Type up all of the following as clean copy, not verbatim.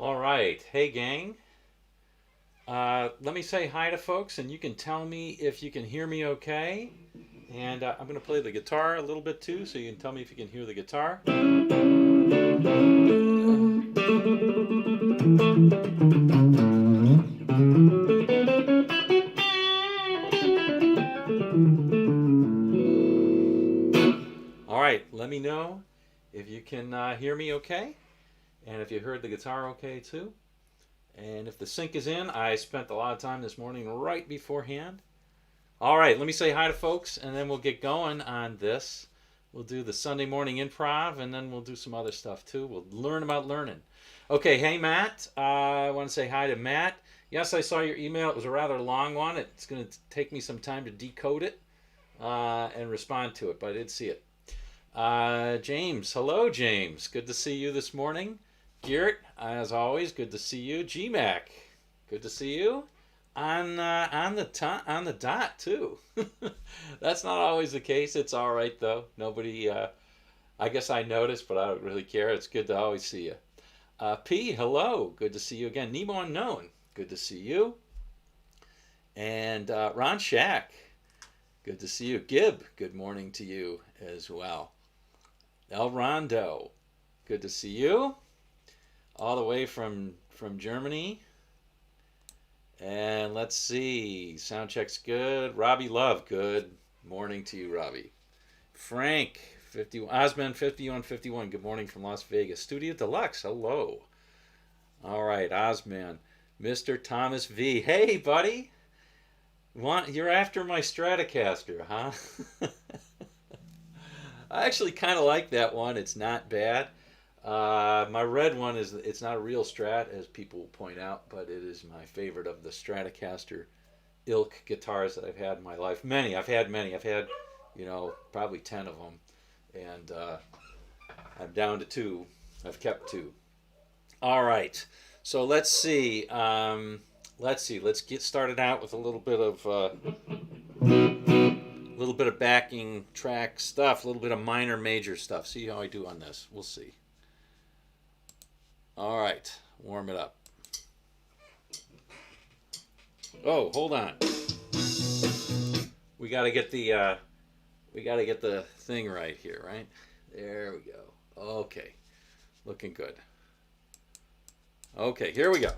All right. Hey, gang. Let me say hi to folks, and you can tell me if you can hear me okay. And I'm going to play the guitar a little bit too, so you can tell me if you can hear the guitar. All right. Let me know if you can hear me okay, and if you heard the guitar okay too. And if the sync is in, I spent a lot of time this morning right beforehand. All right, let me say hi to folks, and then we'll get going on this. We'll do the Sunday morning improv, and then we'll do some other stuff too. We'll learn about learning. Okay, hey Matt. I want to say hi to Matt. Yes, I saw your email. It was a rather long one. It's going to take me some time to decode it and respond to it, but I did see it. James, hello James. Good to see you this morning. Garrett, as always, good to see you. GMAC, good to see you. On the dot too. That's not always the case. It's all right though. Nobody. I guess I noticed, but I don't really care. It's good to always see you. P, hello. Good to see you again. Nemo Unknown, good to see you. And Ron Shack, good to see you. Gib, good morning to you as well. El Rondo, good to see you. All the way from Germany. And let's see, sound check's good. Robbie Love, good morning to you, Robbie. Frank, 51, Osman 5151, good morning from Las Vegas. Studio Deluxe, hello. All right, Osman. Mr. Thomas V, hey buddy. You're after my Stratocaster, huh? I actually kind of like that one. It's not bad. My red one it's not a real Strat, as people point out, but it is my favorite of the Stratocaster ilk guitars that I've had in my life. I've had many. I've had, probably 10 of them, and I'm down to 2. I've kept 2. All right, so let's see. Let's get started out with a little bit of backing track stuff, a little bit of minor major stuff. See how I do on this. We'll see. All right, warm it up. Oh, hold on. We got to get the thing right here, right? There we go. Okay. Looking good. Okay, here we go.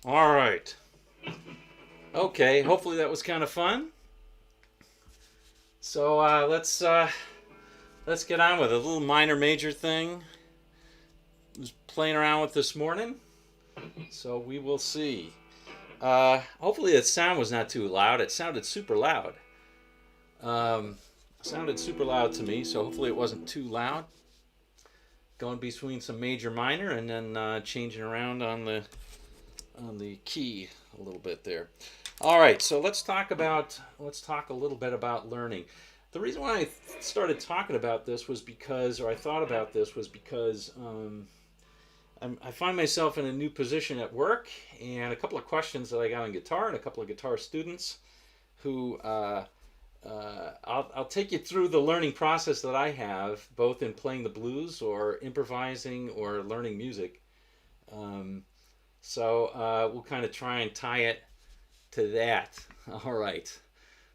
All right. Okay, hopefully that was kind of fun. So let's let's get on with it. A little minor major thing. I was playing around with this morning, so we will see. Hopefully, the sound was not too loud. It sounded super loud. Um, Sounded super loud to me, so hopefully it wasn't too loud. Going between some major minor and then changing around on the key a little bit there. All right, so let's talk a little bit about learning. The reason why I started talking about this was because, or I thought about this was because I find myself in a new position at work, and a couple of questions that I got on guitar, and a couple of guitar students who I'll take you through the learning process that I have, both in playing the blues or improvising or learning music. So we'll kind of try and tie it to that. All right.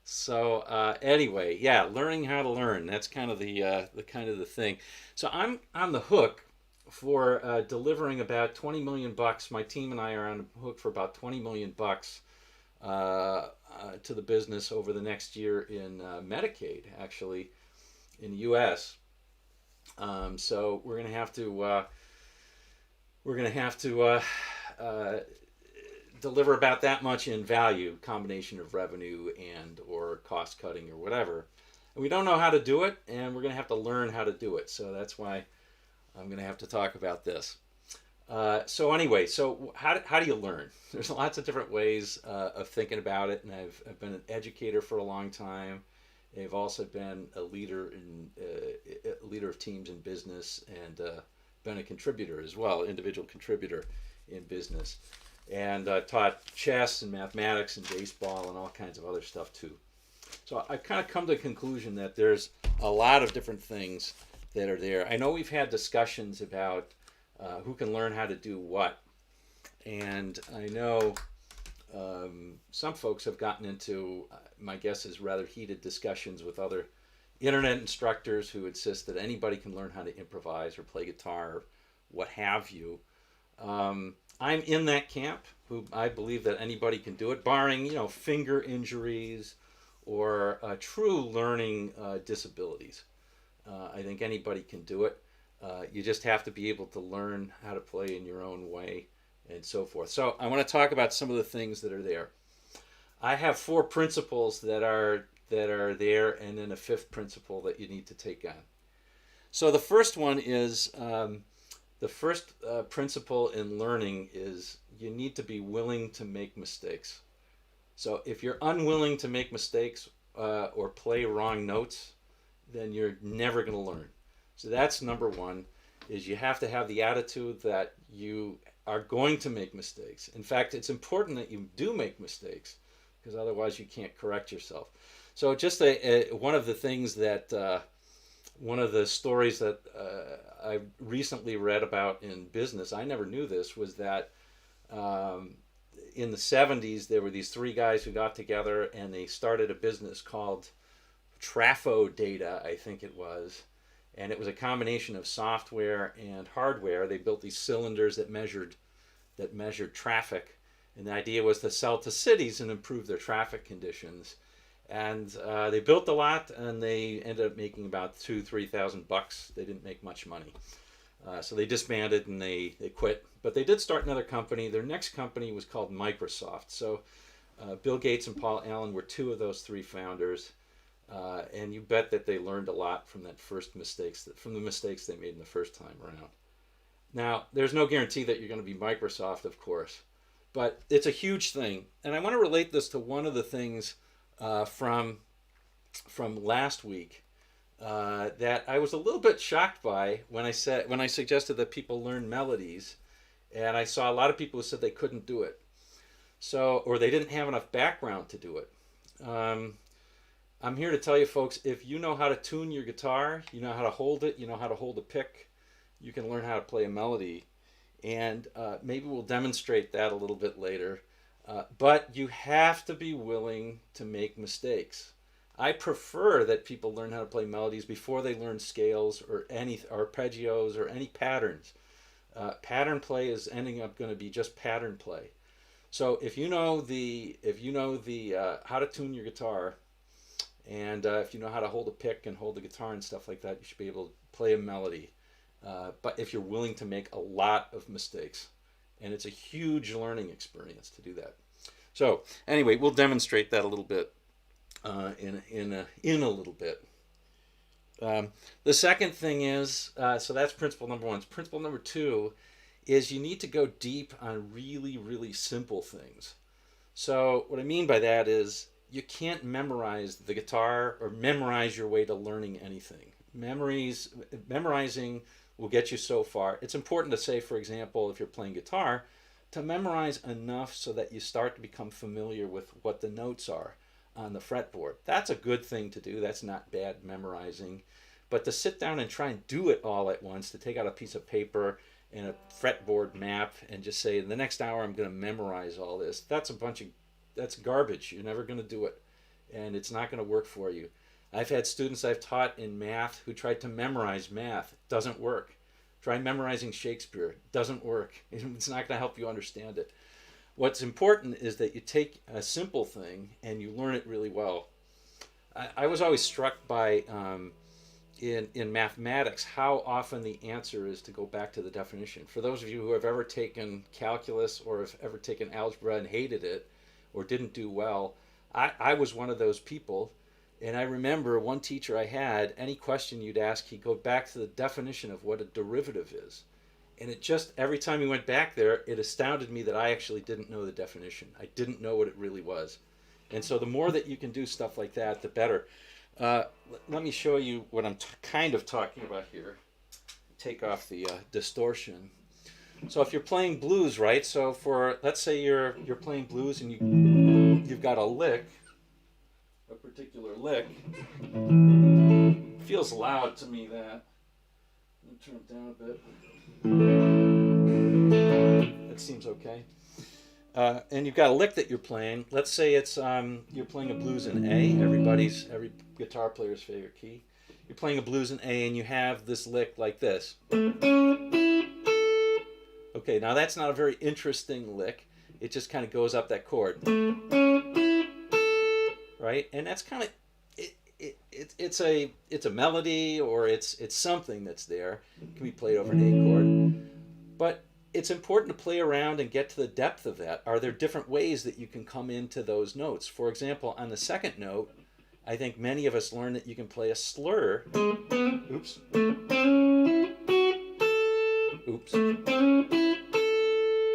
So anyway, yeah, learning how to learn. That's kind of the thing. So I'm on the hook for delivering about 20 million bucks. My team and I are on the hook for about 20 million bucks to the business over the next year in Medicaid, actually, in the U.S. So we're gonna have to deliver about that much in value, combination of revenue and or cost cutting or whatever. And we don't know how to do it, and we're gonna have to learn how to do it. So that's why I'm gonna have to talk about this. So anyway, so how do you learn? There's lots of different ways of thinking about it, and I've been an educator for a long time. I've also been a leader of teams in business, and been a contributor as well, individual contributor in business, and taught chess and mathematics and baseball and all kinds of other stuff too. So I've kind of come to the conclusion that there's a lot of different things that are there. I know we've had discussions about who can learn how to do what. And I know some folks have gotten into, my guess is, rather heated discussions with other internet instructors who insist that anybody can learn how to improvise or play guitar or what have you. I'm in that camp, who I believe that anybody can do it, barring finger injuries or true learning disabilities. I think anybody can do it. You just have to be able to learn how to play in your own way and so forth. So I want to talk about some of the things that are there. I have 4 principles that are there, and then a 5th principle that you need to take on. So the first one is the first principle in learning is you need to be willing to make mistakes. So if you're unwilling to make mistakes or play wrong notes, then you're never going to learn. So that's number 1, is you have to have the attitude that you are going to make mistakes. In fact, it's important that you do make mistakes, because otherwise you can't correct yourself. So just one of the things that, one of the stories that I recently read about in business, I never knew this, was that in the 70s, there were these 3 guys who got together and they started a business called Trafo Data, I think it was. And it was a combination of software and hardware. They built these cylinders that measured traffic, and the idea was to sell to cities and improve their traffic conditions. And they built a lot, and they ended up making about $2,000-3,000. They didn't make much money, so they disbanded and they quit. But they did start another company. Their next company was called Microsoft. So Bill Gates and Paul Allen were 2 of those 3 founders. And you bet that they learned a lot from from the mistakes they made in the first time around. Now, there's no guarantee that you're going to be Microsoft, of course, but it's a huge thing. And I want to relate this to one of the things from last week that I was a little bit shocked by when I suggested that people learn melodies, and I saw a lot of people who said they couldn't do it, or they didn't have enough background to do it. I'm here to tell you, folks, if you know how to tune your guitar, you know how to hold it, you know how to hold a pick, you can learn how to play a melody. And maybe we'll demonstrate that a little bit later. But you have to be willing to make mistakes. I prefer that people learn how to play melodies before they learn scales or any arpeggios or any patterns. Pattern play is ending up going to be just pattern play. So if you know the how to tune your guitar, And if you know how to hold a pick and hold the guitar and stuff like that, you should be able to play a melody. But if you're willing to make a lot of mistakes, and it's a huge learning experience to do that. So anyway, we'll demonstrate that a little bit in a little bit. The second thing is, so that's principle number one. Principle number two is you need to go deep on really, really simple things. So what I mean by that is you can't memorize the guitar or memorize your way to learning anything. Memorizing will get you so far. It's important to say, for example, if you're playing guitar, to memorize enough so that you start to become familiar with what the notes are on the fretboard. That's a good thing to do. That's not bad memorizing. But to sit down and try and do it all at once, to take out a piece of paper and a fretboard map and just say, in the next hour I'm going to memorize all this, that's garbage. You're never going to do it. And it's not going to work for you. I've had students I've taught in math who tried to memorize math. It doesn't work. Try memorizing Shakespeare. It doesn't work. It's not going to help you understand it. What's important is that you take a simple thing and you learn it really well. I was always struck by, in mathematics, how often the answer is to go back to the definition. For those of you who have ever taken calculus or have ever taken algebra and hated it or didn't do well, I was one of those people. And I remember one teacher I had, any question you'd ask, he'd go back to the definition of what a derivative is. And it just, every time he went back there, it astounded me that I actually didn't know the definition. I didn't know what it really was. And so the more that you can do stuff like that, the better. Let me show you what I'm kind of talking about here. Take off the distortion. So if you're playing blues, right? So let's say you're playing blues and you've got a lick, a particular lick. It feels loud to me, that. Let me turn it down a bit. That seems okay. And you've got a lick that you're playing. Let's say it's you're playing a blues in A, every guitar player's favorite key. You're playing a blues in A and you have this lick like this. Okay, now that's not a very interesting lick. It just kind of goes up that chord. Right? And that's kind of it's a melody, or it's something that's there. It can be played over an A chord. But it's important to play around and get to the depth of that. Are there different ways that you can come into those notes? For example, on the second note, I think many of us learn that you can play a slur. Oops. Oops.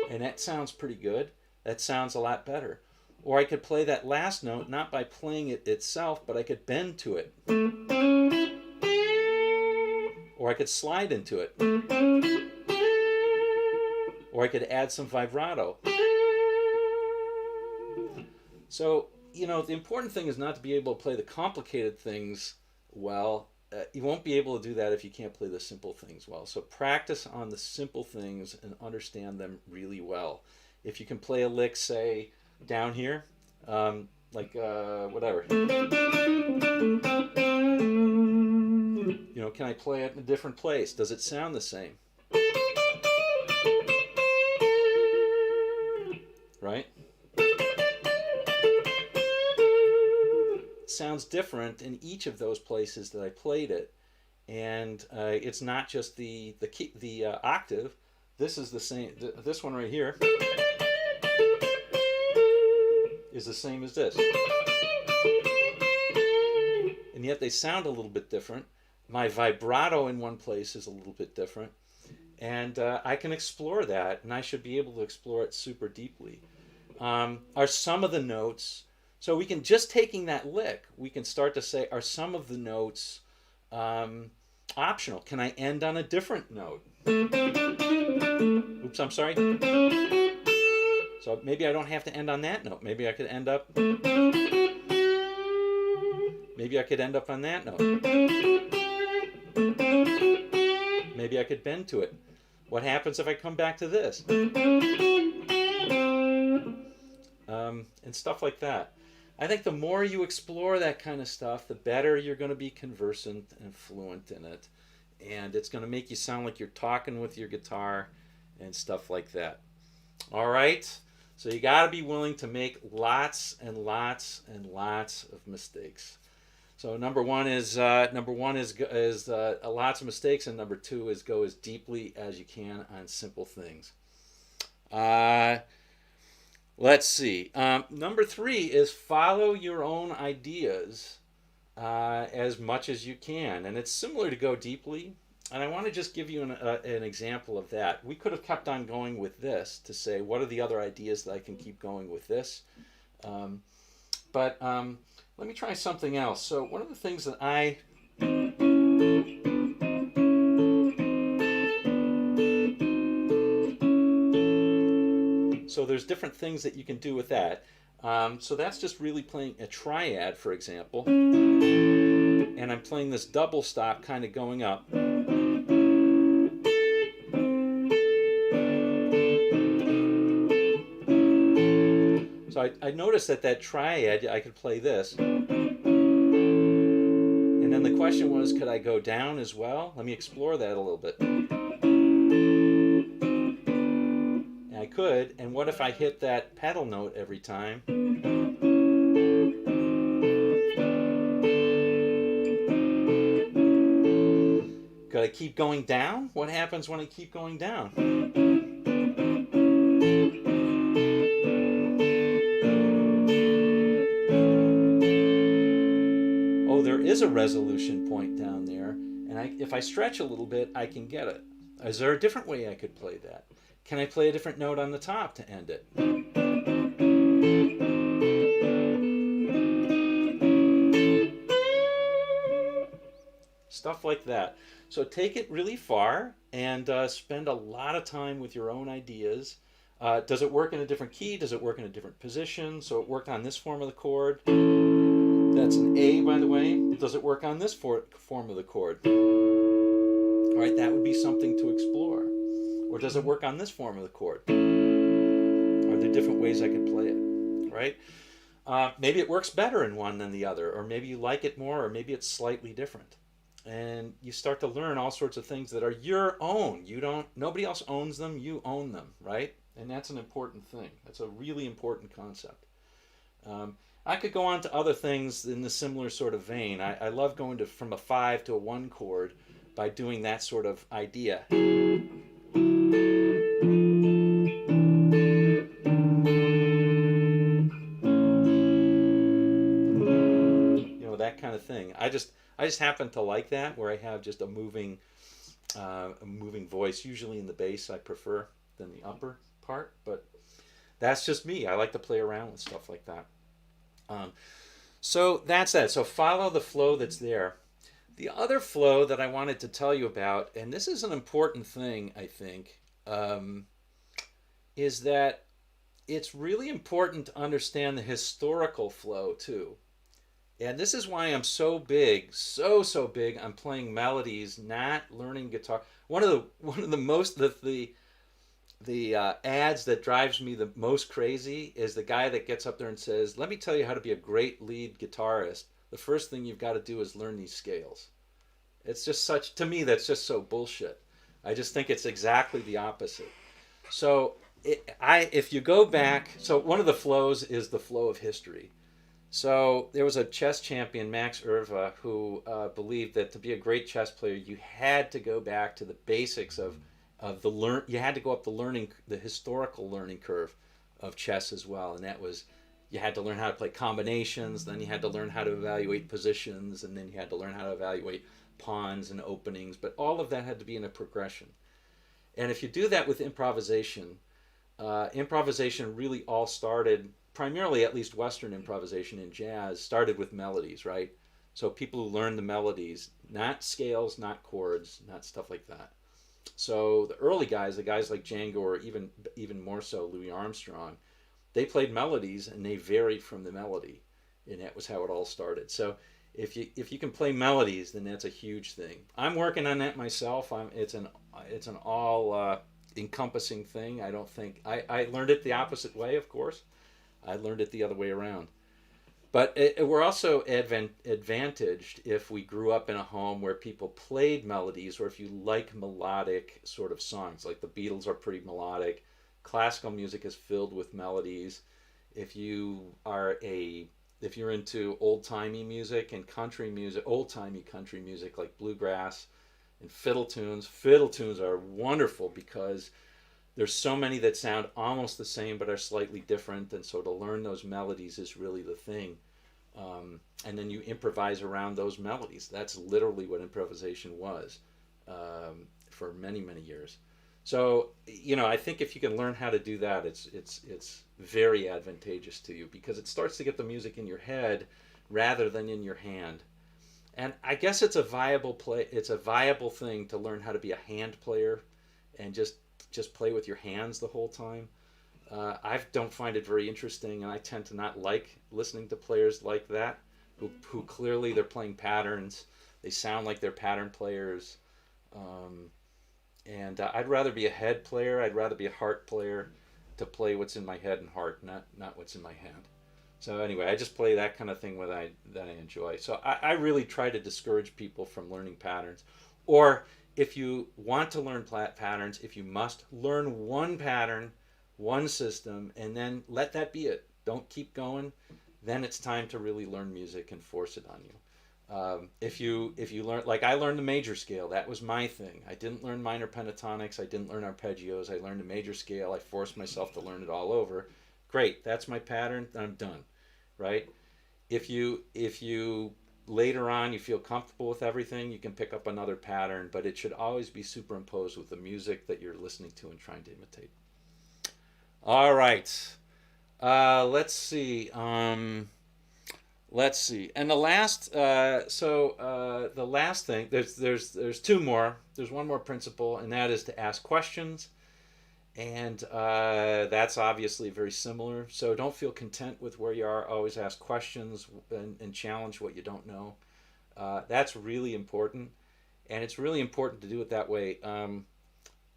And that sounds pretty good. That sounds a lot better. Or I could play that last note not by playing it itself, but I could bend to it. Or I could slide into it. Or I could add some vibrato. So, the important thing is not to be able to play the complicated things well. You won't be able to do that if you can't play the simple things well. So practice on the simple things and understand them really well. If you can play a lick, say, down here, whatever. Can I play it in a different place? Does it sound the same? Right? It sounds different in each of those places that I played it, and it's not just the key, the octave. This is the same. This one right here is the same as this, and yet they sound a little bit different. My vibrato in one place is a little bit different, and I can explore that, and I should be able to explore it super deeply. Are some of the notes, so we can, just taking that lick, we can start to say, are some of the notes optional? Can I end on a different note? Oops, I'm sorry. So maybe I don't have to end on that note. Maybe I could end up on that note. Maybe I could bend to it. What happens if I come back to this? And stuff like that. I think the more you explore that kind of stuff, the better you're going to be conversant and fluent in it. And it's going to make you sound like you're talking with your guitar and stuff like that. All right? So you got to be willing to make lots and lots and lots of mistakes. So number one is lots of mistakes, and number two is go as deeply as you can on simple things. Uh, let's see. Number three is follow your own ideas as much as you can, and it's similar to go deeply. And I want to just give you an example of that. We could have kept on going with this to say, what are the other ideas that I can keep going with this? But let me try something else. So one of the things that so there's different things that you can do with that. So that's just really playing a triad, for example. And I'm playing this double stop kind of going up. So I noticed that triad, I could play this. And then the question was, could I go down as well? Let me explore that a little bit. And I could, and what if I hit that pedal note every time? Could I keep going down? What happens when I keep going down? There is a resolution point down there, and if I stretch a little bit, I can get it. Is there a different way I could play that? Can I play a different note on the top to end it? Stuff like that. So take it really far and spend a lot of time with your own ideas. Does it work in a different key? Does it work in a different position? So it worked on this form of the chord. That's an A, by the way. Does it work on this form of the chord? All right, that would be something to explore. Or does it work on this form of the chord? Are there different ways I could play it? Right? Maybe it works better in one than the other, or maybe you like it more, or maybe it's slightly different. And you start to learn all sorts of things that are your own. Nobody else owns them. You own them, right? And that's an important thing. That's a really important concept. I could go on to other things in the similar sort of vein. I love going from a 5 to a 1 chord by doing that sort of idea. You know, that kind of thing. I just happen to like that, where I have just a moving voice. Usually in the bass I prefer than the upper part, but that's just me. I like to play around with stuff like that. So that's that. So follow the flow that's there. The other flow that I wanted to tell you about, and this is an important thing, I think, is that it's really important to understand the historical flow too. And this is why I'm so big, so big on playing melodies, not learning guitar. One of the ads that drives me the most crazy is the guy that gets up there and says, let me tell you how to be a great lead guitarist. The first thing you've got to do is learn these scales. It's just to me, that's just so bullshit. I just think it's exactly the opposite. So if you go back, so one of the flows is the flow of history. So there was a chess champion, Max Erva, who believed that to be a great chess player, you had to go back to the basics of you had to go up the historical learning curve of chess as well, and that was, you had to learn how to play combinations, then you had to learn how to evaluate positions, and then you had to learn how to evaluate pawns and openings, but all of that had to be in a progression. And if you do that with improvisation, improvisation really all started, primarily at least Western improvisation in jazz, started with melodies, right? So people who learn the melodies, not scales, not chords, not stuff like that. So the early guys, the guys like Django, or even more so Louis Armstrong, they played melodies and they varied from the melody, and that was how it all started. So if you can play melodies, then that's a huge thing. I'm working on that myself. It's an all encompassing thing. I don't think I learned it the opposite way, of course. I learned it the other way around. But we're also advantaged if we grew up in a home where people played melodies, or if you like melodic sort of songs. Like the Beatles are pretty melodic. Classical music is filled with melodies. If you are a if you're into old-timey music and country music, old-timey country music like bluegrass and fiddle tunes are wonderful because there's so many that sound almost the same but are slightly different, and so to learn those melodies is really the thing. And then you improvise around those melodies. That's literally what improvisation was for many, many years. So, I think if you can learn how to do that, it's very advantageous to you because it starts to get the music in your head rather than in your hand. And I guess it's a viable play. It's a viable thing to learn how to be a hand player and just play with your hands the whole time. I don't find it very interesting, and I tend to not like listening to players like that, who clearly they're playing patterns. They sound like they're pattern players. And I'd rather be a head player. I'd rather be a heart player to play what's in my head and heart, not what's in my hand. So anyway, I just play that kind of thing that I enjoy. So I really try to discourage people from learning patterns. Or if you want to learn patterns, if you must, learn one pattern, one system, and then let that be it. Don't keep going. Then it's time to really learn music and force it on you. If you learn, like I learned the major scale, that was my thing. I didn't learn minor pentatonics. I didn't learn arpeggios. I learned the major scale. I forced myself to learn it all over. Great, that's my pattern. I'm done, right? If you later on you feel comfortable with everything, you can pick up another pattern, but it should always be superimposed with the music that you're listening to and trying to imitate. All right, let's see. Let's see. And the last, the last thing, there's two more. There's one more principle, and that is to ask questions. And that's obviously very similar. So don't feel content with where you are. Always ask questions and challenge what you don't know. That's really important. And it's really important to do it that way.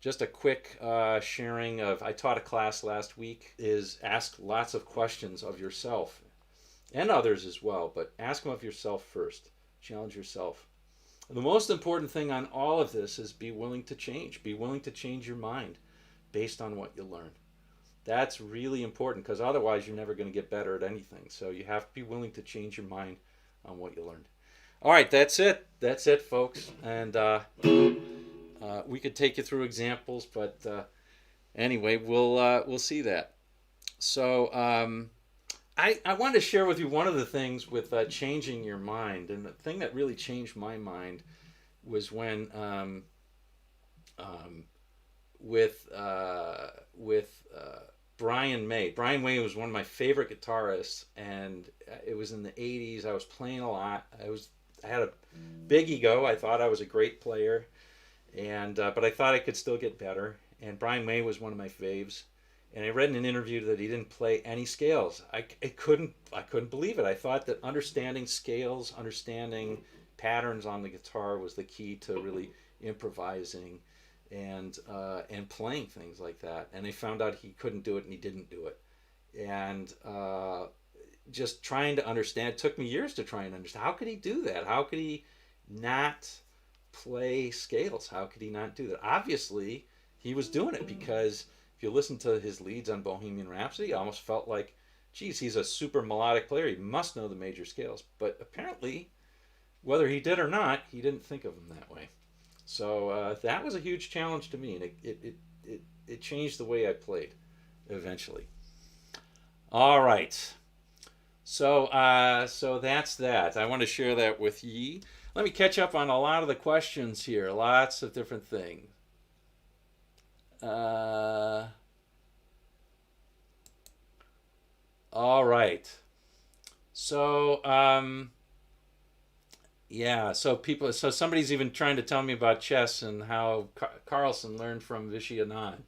Just a quick sharing of, I taught a class last week, is ask lots of questions of yourself and others as well, but ask them of yourself first. Challenge yourself. The most important thing on all of this is be willing to change. Be willing to change your mind based on what you learn. That's really important because otherwise you're never going to get better at anything. So you have to be willing to change your mind on what you learned. All right, that's it. That's it, folks. And we could take you through examples, but anyway, we'll see that. So I wanted to share with you one of the things with changing your mind, and the thing that really changed my mind was when with Brian May. Brian May was one of my favorite guitarists, and it was in the '80s. I was playing a lot. I had a big ego. I thought I was a great player, and but I thought I could still get better. And Brian May was one of my faves. And I read in an interview that he didn't play any scales. I couldn't believe it. I thought that understanding scales, understanding patterns on the guitar was the key to really improvising and playing things like that. And I found out he couldn't do it, and he didn't do it. And just trying to understand, it took me years to try and understand. How could he do that? How could he not play scales? How could he not do that? Obviously, he was doing it because if you listen to his leads on Bohemian Rhapsody, it almost felt like, geez, he's a super melodic player. He must know the major scales. But apparently, whether he did or not, he didn't think of them that way. So that was a huge challenge to me, and it changed the way I played eventually. All right. So that's that. I want to share that with ye. Let me catch up on a lot of the questions here. Lots of different things. All right. So so somebody's even trying to tell me about chess and how Carlsen learned from Vishy Anand.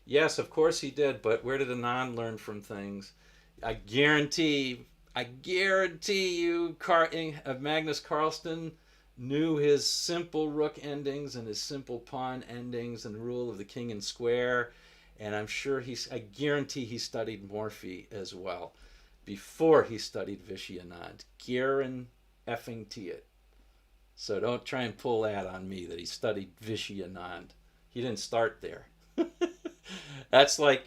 Yes, of course he did, but where did Anand learn from things? I guarantee you, Magnus Carlsen knew his simple rook endings and his simple pawn endings and the rule of the king and square, and I guarantee he studied Morphy as well before he studied Vishy Anand. Guarantee it. So don't try and pull that on me that he studied Vishy Anand. He didn't start there. That's like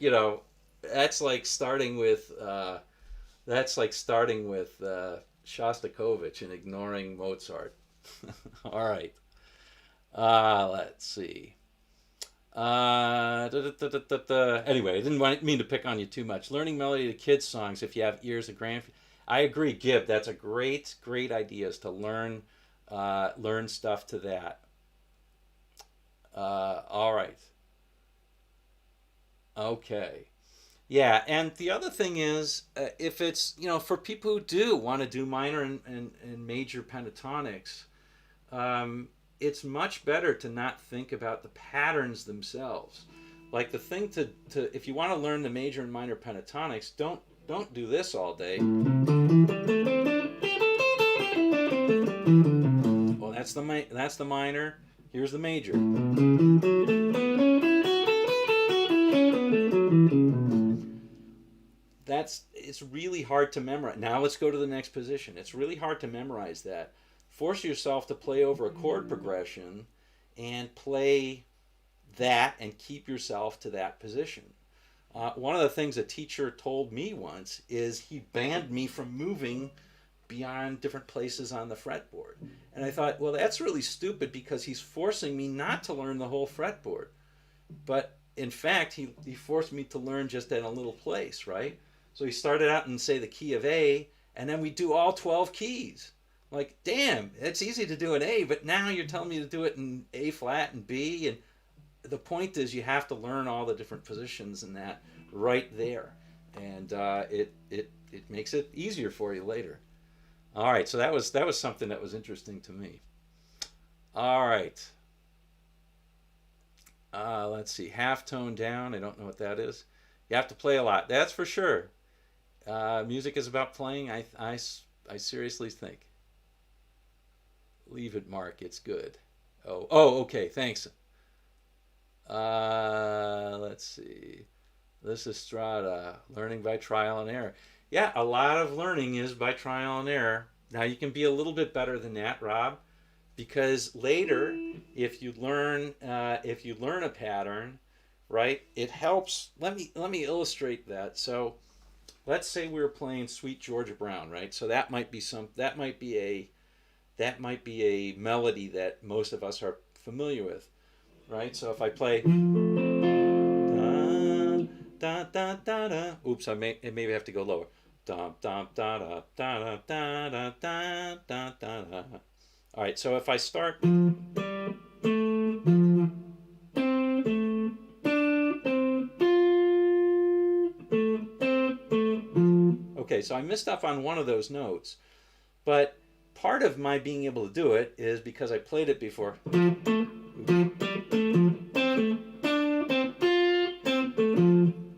starting with That's like starting with Shostakovich and ignoring Mozart. All right. Let's see. Anyway, I didn't mean to pick on you too much. Learning melody to kids' songs if you have ears of grand. I agree, Gib. That's a great idea is to learn stuff to that. All right. Okay. Yeah, and the other thing is, if it's for people who do want to do minor and major pentatonics, it's much better to not think about the patterns themselves. Like the thing to if you want to learn the major and minor pentatonics, don't do this all day. Well, that's the minor. Here's the major. It's really hard to memorize. Now let's go to the next position. It's really hard to memorize that. Force yourself to play over a chord progression and play that and keep yourself to that position. One of the things a teacher told me once is he banned me from moving beyond different places on the fretboard. And I thought, well, that's really stupid because he's forcing me not to learn the whole fretboard. But in fact, he forced me to learn just in a little place, right? So he started out in, say, the key of A, and then we do all 12 keys. Like, damn, it's easy to do an A, but now you're telling me to do it in A flat and B. And the point is you have to learn all the different positions in that right there. And it makes it easier for you later. All right, so that was something that was interesting to me. All right. Let's see, half tone down. I don't know what that is. You have to play a lot. That's for sure. Music is about playing. I seriously think. Leave it, Mark. It's good. Okay. Thanks. Let's see. This is Strada. Learning by trial and error. Yeah, a lot of learning is by trial and error. Now you can be a little bit better than that, Rob, because later, if you learn a pattern, right, it helps. Let me illustrate that. So, let's say we were playing Sweet Georgia Brown, right? So that might be a melody that most of us are familiar with, right? So if I play da da da da, oops, I maybe have to go lower. Da da da da da da da da da da. All right, so if I start. Okay, so I missed up on one of those notes, but part of my being able to do it is because I played it before.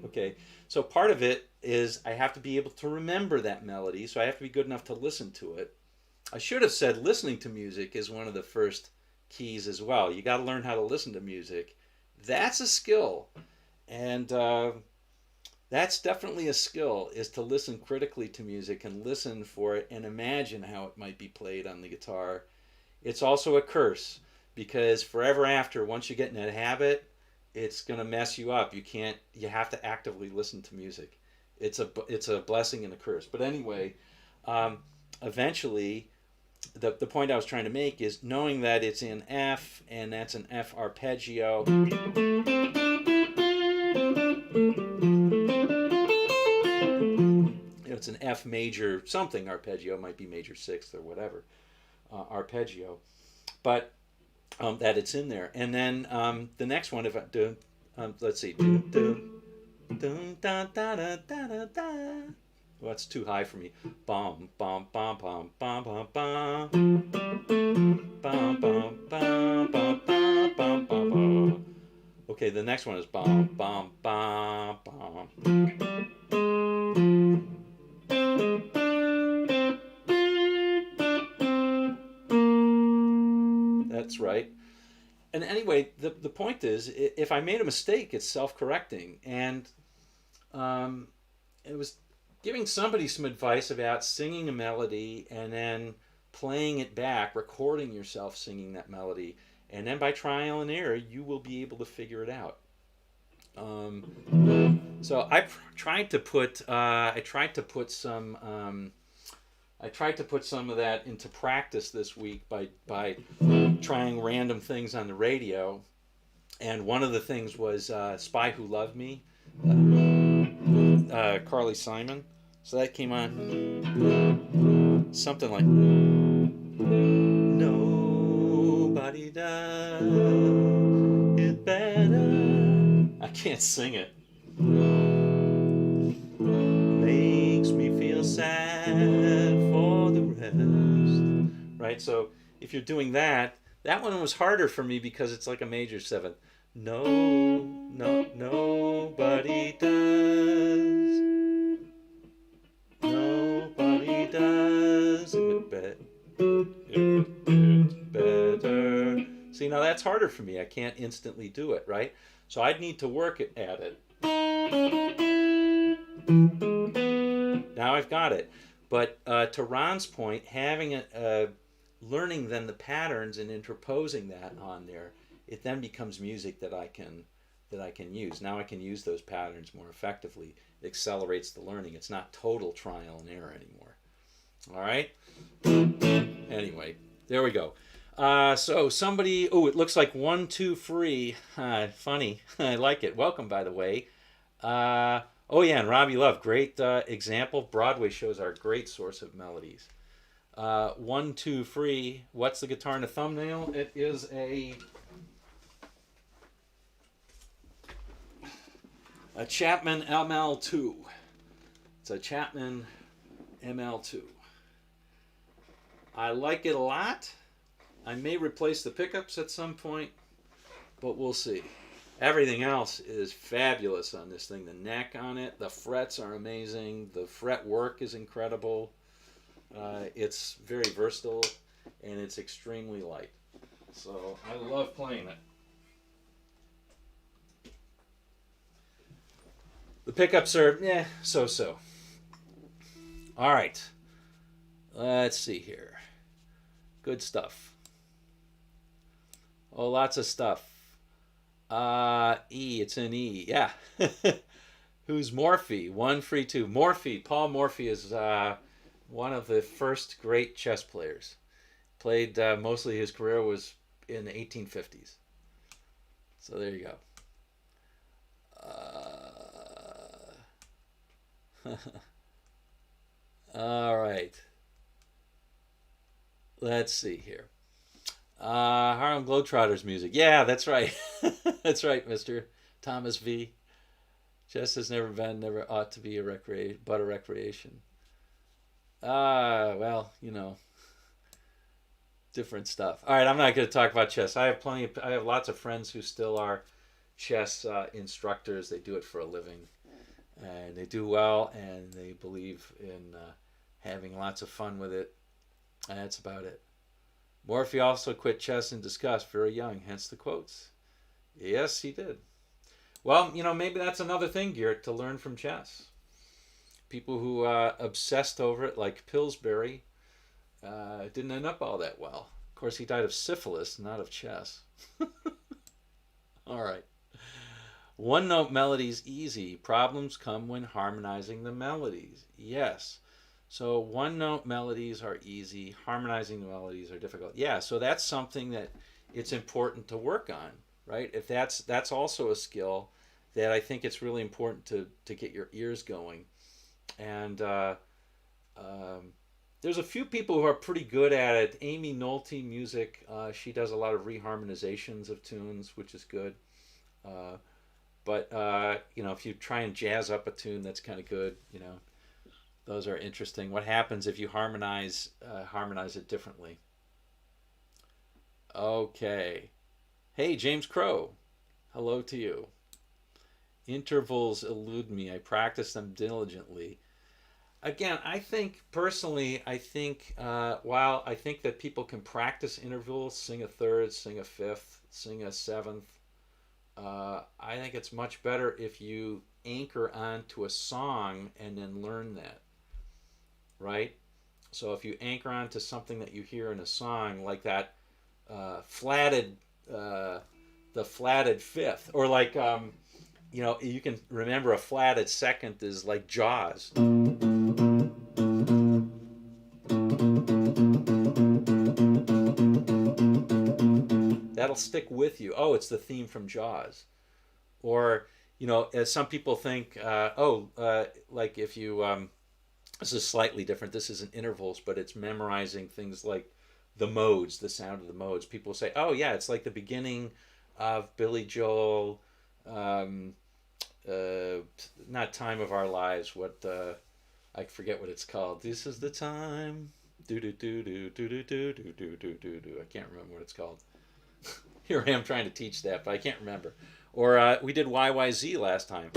Okay, so part of it is I have to be able to remember that melody, so I have to be good enough to listen to it. I should have said listening to music is one of the first keys as well. You got to learn how to listen to music. That's a skill, and that's definitely a skill, is to listen critically to music and listen for it and imagine how it might be played on the guitar. It's also a curse because forever after, once you get in that habit, it's going to mess you up. You have to actively listen to music. It's a blessing and a curse. But anyway, eventually, the point I was trying to make is knowing that it's in F and that's an F arpeggio. It's an F major something arpeggio, might be major sixth or whatever arpeggio, but that it's in there. And then the next one, if I do, let's see, well, that's too high for me. Bum bum bum bum bum bum bum bum bum bum bum bum bum. Okay, the next one is bum bum bum bum. That's right. And anyway, the point is, if I made a mistake, it's self-correcting. And it was giving somebody some advice about singing a melody and then playing it back, recording yourself singing that melody. And then by trial and error, you will be able to figure it out. So tried to put I tried to put some I tried to put some of that into practice this week by trying random things on the radio, and one of the things was "Spy Who Loved Me," Carly Simon. So that came on something like "Nobody does it better." I can't sing it. Makes me feel sad for the rest. Right? So if you're doing that, that one was harder for me because it's like a major seventh. Nobody does. Nobody does it better. See, now that's harder for me. I can't instantly do it, right? So I'd need to work at it. Now I've got it. But to Ron's point, having learning then the patterns and interposing that on there, it then becomes music that I can use. Now I can use those patterns more effectively. It accelerates the learning. It's not total trial and error anymore. All right. Anyway, there we go. So somebody, oh, it looks like 1, 2, free. Funny. I like it. Welcome, by the way. Oh yeah, and Robbie Love, great example. Broadway shows are a great source of melodies. 1, 2, free. What's the guitar in the thumbnail? It is a Chapman ML2. It's a Chapman ML2. I like it a lot. I may replace the pickups at some point, but we'll see. Everything else is fabulous on this thing. The neck on it, the frets are amazing. The fret work is incredible. It's very versatile, and it's extremely light. So I love playing it. The pickups are, so-so. All right. Let's see here. Good stuff. Oh, lots of stuff. E, it's in E. Yeah. Who's Morphy? 1, free, 2. Morphy. Paul Morphy is one of the first great chess players. Played mostly his career was in the 1850s. So there you go. All right. Let's see here. Harlem Globetrotters music. Yeah, that's right. That's right, Mr. Thomas V. Chess has never ought to be a recreation. Well, different stuff. All right, I'm not going to talk about chess. I have lots of friends who still are chess instructors. They do it for a living, and they do well, and they believe in having lots of fun with it. And that's about it. Morphy also quit chess in disgust very young, hence the quotes. Yes, he did. Well, maybe that's another thing, Geert, to learn from chess. People who obsessed over it, like Pillsbury, didn't end up all that well. Of course, he died of syphilis, not of chess. All right. One-note melodies easy. Problems come when harmonizing the melodies. Yes. So one-note melodies are easy. Harmonizing the melodies are difficult. Yeah, so that's something that it's important to work on, right? If that's also a skill that I think it's really important to get your ears going. And there's a few people who are pretty good at it. Amy Nolte Music, she does a lot of reharmonizations of tunes, which is good. But if you try and jazz up a tune, that's kind of good. Those are interesting. What happens if you harmonize it differently? Okay. Hey, James Crow. Hello to you. Intervals elude me. I practice them diligently. Again, I think while I think that people can practice intervals, sing a third, sing a fifth, sing a seventh, I think it's much better if you anchor onto a song and then learn that. Right? So if you anchor onto something that you hear in a song, like that the flatted fifth, or like you can remember a flatted second is like Jaws. That'll stick with you. Oh, it's the theme from Jaws. Or, as some people think, like if you, this is slightly different. This isn't intervals, but it's memorizing things like the modes, the sound of the modes. People say, oh, yeah, it's like the beginning of Billy Joel, um, not Time of Our Lives, I forget what it's called. This is the time. Do do do do do do do do do do do do. I can't remember what it's called. Here I am trying to teach that, but I can't remember. Or we did YYZ last time.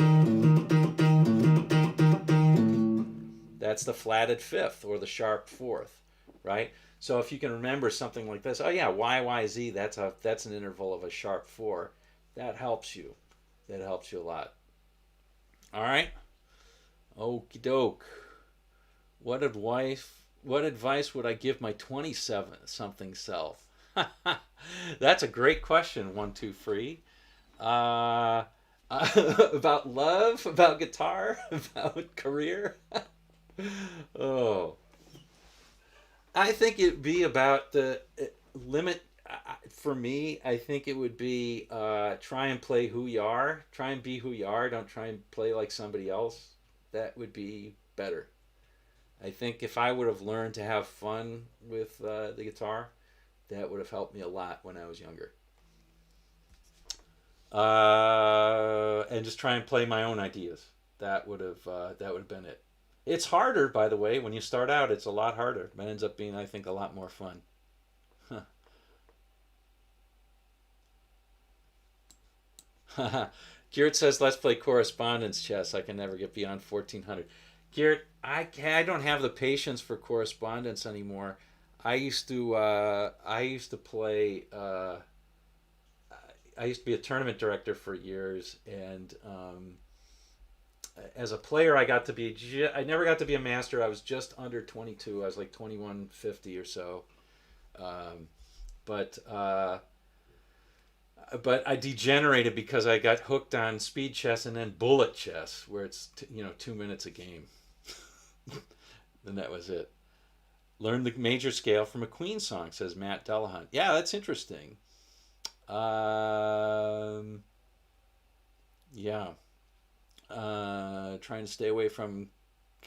That's the flatted fifth or the sharp fourth, right? So if you can remember something like this, oh yeah, YYZ, that's an interval of a sharp four. That helps you. That helps you a lot. All right. Okie doke. What advice would I give my 27 something self? That's a great question. 1, 2, 3. About love, about guitar, about career. Oh, I think it'd be about the limit. For me, I think it would be try and play who you are. Try and be who you are. Don't try and play like somebody else. That would be better. I think if I would have learned to have fun with the guitar, that would have helped me a lot when I was younger. And just try and play my own ideas. That would have been it. It's harder, by the way, when you start out. It's a lot harder, but it ends up being, I think, a lot more fun. Garrett says, "Let's play correspondence chess. I can never get beyond 1400." Garrett, I don't have the patience for correspondence anymore. I used to play. I used to be a tournament director for years, and as a player, I never got to be a master. I was just under 22. I was like 2150 or so. Um, but but I degenerated because I got hooked on speed chess and then bullet chess, where it's 2 minutes a game. Then that was it. Learn the major scale from a Queen song, says Matt Delahunt. Yeah, that's interesting. Yeah. Trying to stay away from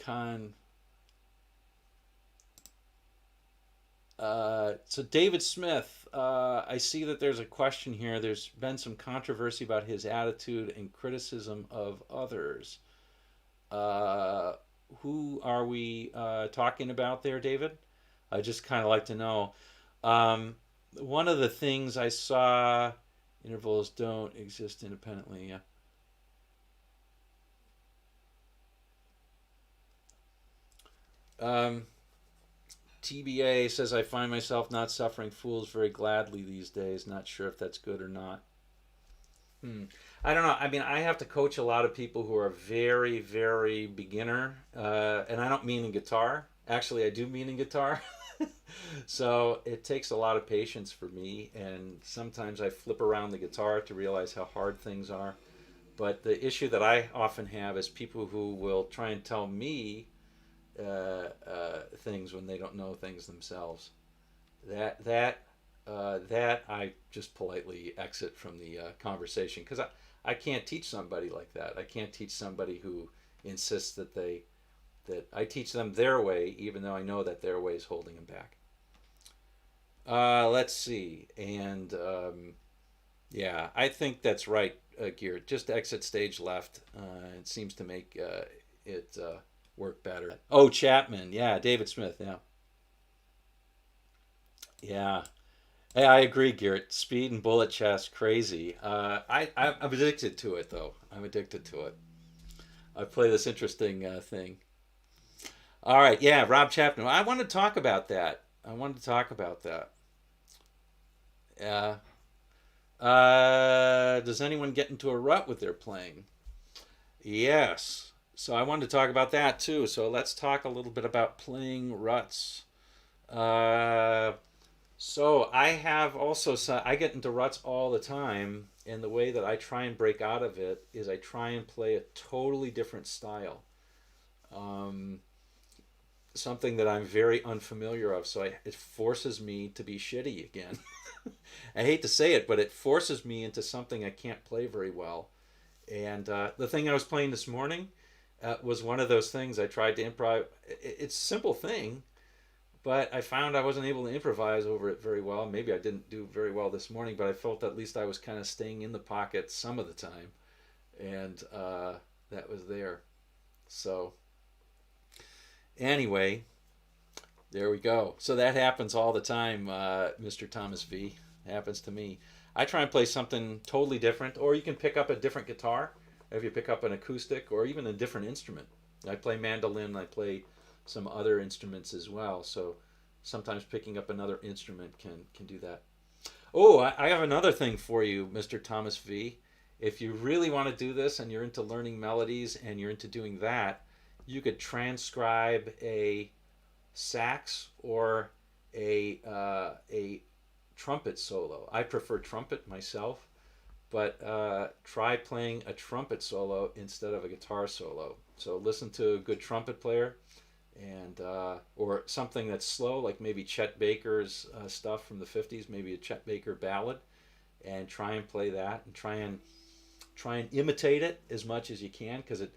con. So David Smith, I see that there's a question here. There's been some controversy about his attitude and criticism of others. Uh, who are we talking about there, David? I just kind of like to know. Um, One of the things I saw, intervals don't exist independently. Yeah. Um, TBA says, I find myself not suffering fools very gladly these days. Not sure if that's good or not. Hmm. I don't know. I mean, I have to coach a lot of people who are very, very beginner. And I don't mean in guitar. Actually, I do mean in guitar. So it takes a lot of patience for me. And sometimes I flip around the guitar to realize how hard things are. But the issue that I often have is people who will try and tell me things when they don't know things themselves. That I just politely exit from the conversation, because I can't teach somebody like that. I can't teach somebody who insists that I teach them their way, even though I know that their way is holding them back. Let's see, and yeah, I think that's right, Gear. Just exit stage left. It seems to make it work better. Oh, Chapman, yeah, David Smith, yeah, yeah. Hey, I agree, Garrett. Speed and bullet chess, crazy. I'm addicted to it, though. I'm addicted to it. I play this interesting thing. All right, yeah, Rob Chapman. I want to talk about that. I wanted to talk about that. Yeah. Does anyone get into a rut with their playing? Yes. So I wanted to talk about that too. So let's talk a little bit about playing ruts. Uh, So I have also I get into ruts all the time. And the way that I try and break out of it is I try and play a totally different style. Um, Something that I'm very unfamiliar of. So it forces me to be shitty again. I hate to say it, but it forces me into something I can't play very well. And the thing I was playing this morning was one of those things I tried to improv. It's a simple thing, but I found I wasn't able to improvise over it very well. Maybe I didn't do very well this morning, but I felt at least I was kind of staying in the pocket some of the time, and that was there. So anyway, there we go. So that happens all the time, Mr. Thomas V. Happens to me. I try and play something totally different, or you can pick up a different guitar if you pick up an acoustic or even a different instrument. I play mandolin, I play some other instruments as well. So sometimes picking up another instrument can do that. Oh, I have another thing for you, Mr. Thomas V. If you really want to do this and you're into learning melodies and you're into doing that, you could transcribe a sax or a trumpet solo. I prefer trumpet myself, but try playing a trumpet solo instead of a guitar solo. So listen to a good trumpet player, and or something that's slow, like maybe Chet Baker's stuff from the '50s, maybe a Chet Baker ballad, and try and play that, and try and imitate it as much as you can, because a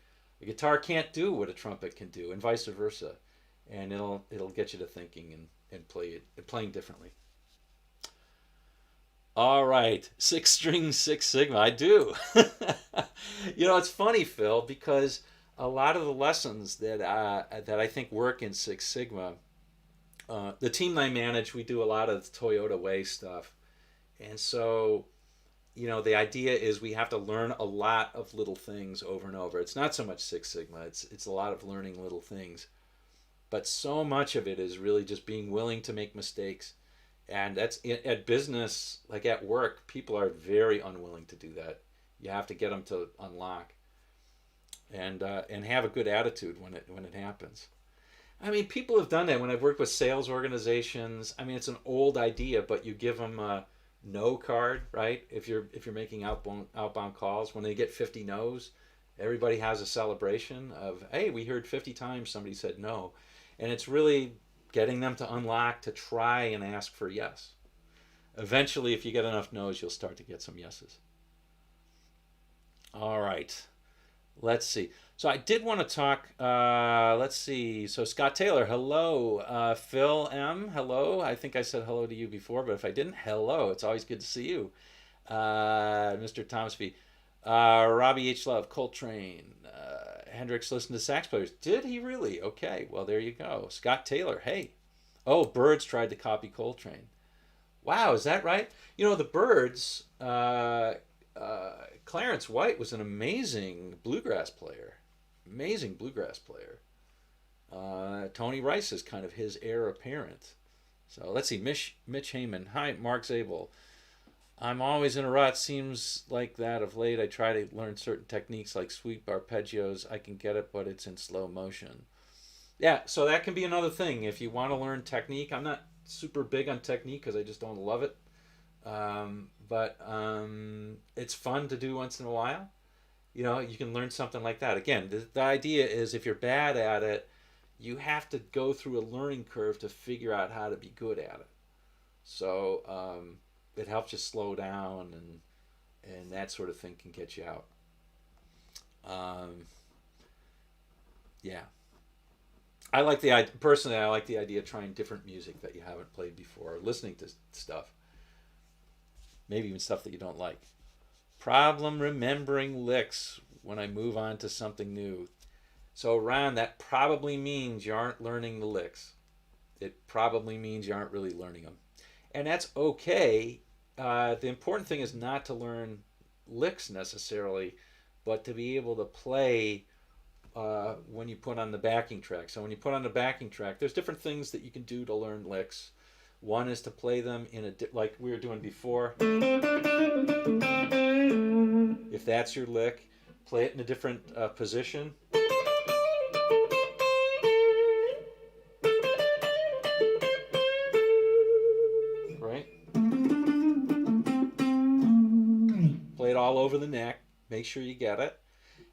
guitar can't do what a trumpet can do, and vice versa, and it'll get you to thinking and playing differently. All right, six string, Six Sigma. I do. It's funny, Phil, because a lot of the lessons that I think work in Six Sigma, the team I manage, we do a lot of Toyota Way stuff, and so the idea is we have to learn a lot of little things over and over. It's not so much Six Sigma. It's a lot of learning little things, but so much of it is really just being willing to make mistakes. And that's at business, like at work, people are very unwilling to do that. You have to get them to unlock and have a good attitude when it happens. I mean, people have done that when I've worked with sales organizations. I mean, it's an old idea, but you give them a no card, right? If you're making outbound calls, when they get 50 no's, everybody has a celebration of, hey, we heard 50 times somebody said no, and it's really getting them to unlock, to try and ask for yes. Eventually, if you get enough no's, you'll start to get some yeses. All right. Let's see. So I did want to talk. Let's see. So Scott Taylor, hello. Phil M, hello. I think I said hello to you before, but if I didn't, hello. It's always good to see you. Mr. Thomas V. Robbie H. Love, Coltrane. Hendrix listened to sax players. Did he really? Okay, well, there you go. Scott Taylor, hey. Oh, Birds tried to copy Coltrane. Wow, is that right? The Birds, Clarence White was an amazing bluegrass player. Amazing bluegrass player. Tony Rice is kind of his heir apparent. So let's see. Mitch Heyman. Hi, Mark Zabel. I'm always in a rut. Seems like that of late. I try to learn certain techniques like sweep arpeggios. I can get it, but it's in slow motion. Yeah, so that can be another thing. If you want to learn technique, I'm not super big on technique because I just don't love it. But it's fun to do once in a while. You can learn something like that. Again, the idea is if you're bad at it, you have to go through a learning curve to figure out how to be good at it. So it helps you slow down, and that sort of thing can get you out. Yeah. I like the idea, personally, I like the idea of trying different music that you haven't played before, listening to stuff. Maybe even stuff that you don't like. Problem remembering licks when I move on to something new. So, Ron, that probably means you aren't learning the licks. It probably means you aren't really learning them. And that's okay. The important thing is not to learn licks necessarily, but to be able to play when you put on the backing track. So when you put on the backing track, there's different things that you can do to learn licks. One is to play them like we were doing before. If that's your lick, play it in a different position. Right? over the neck. Make sure you get it.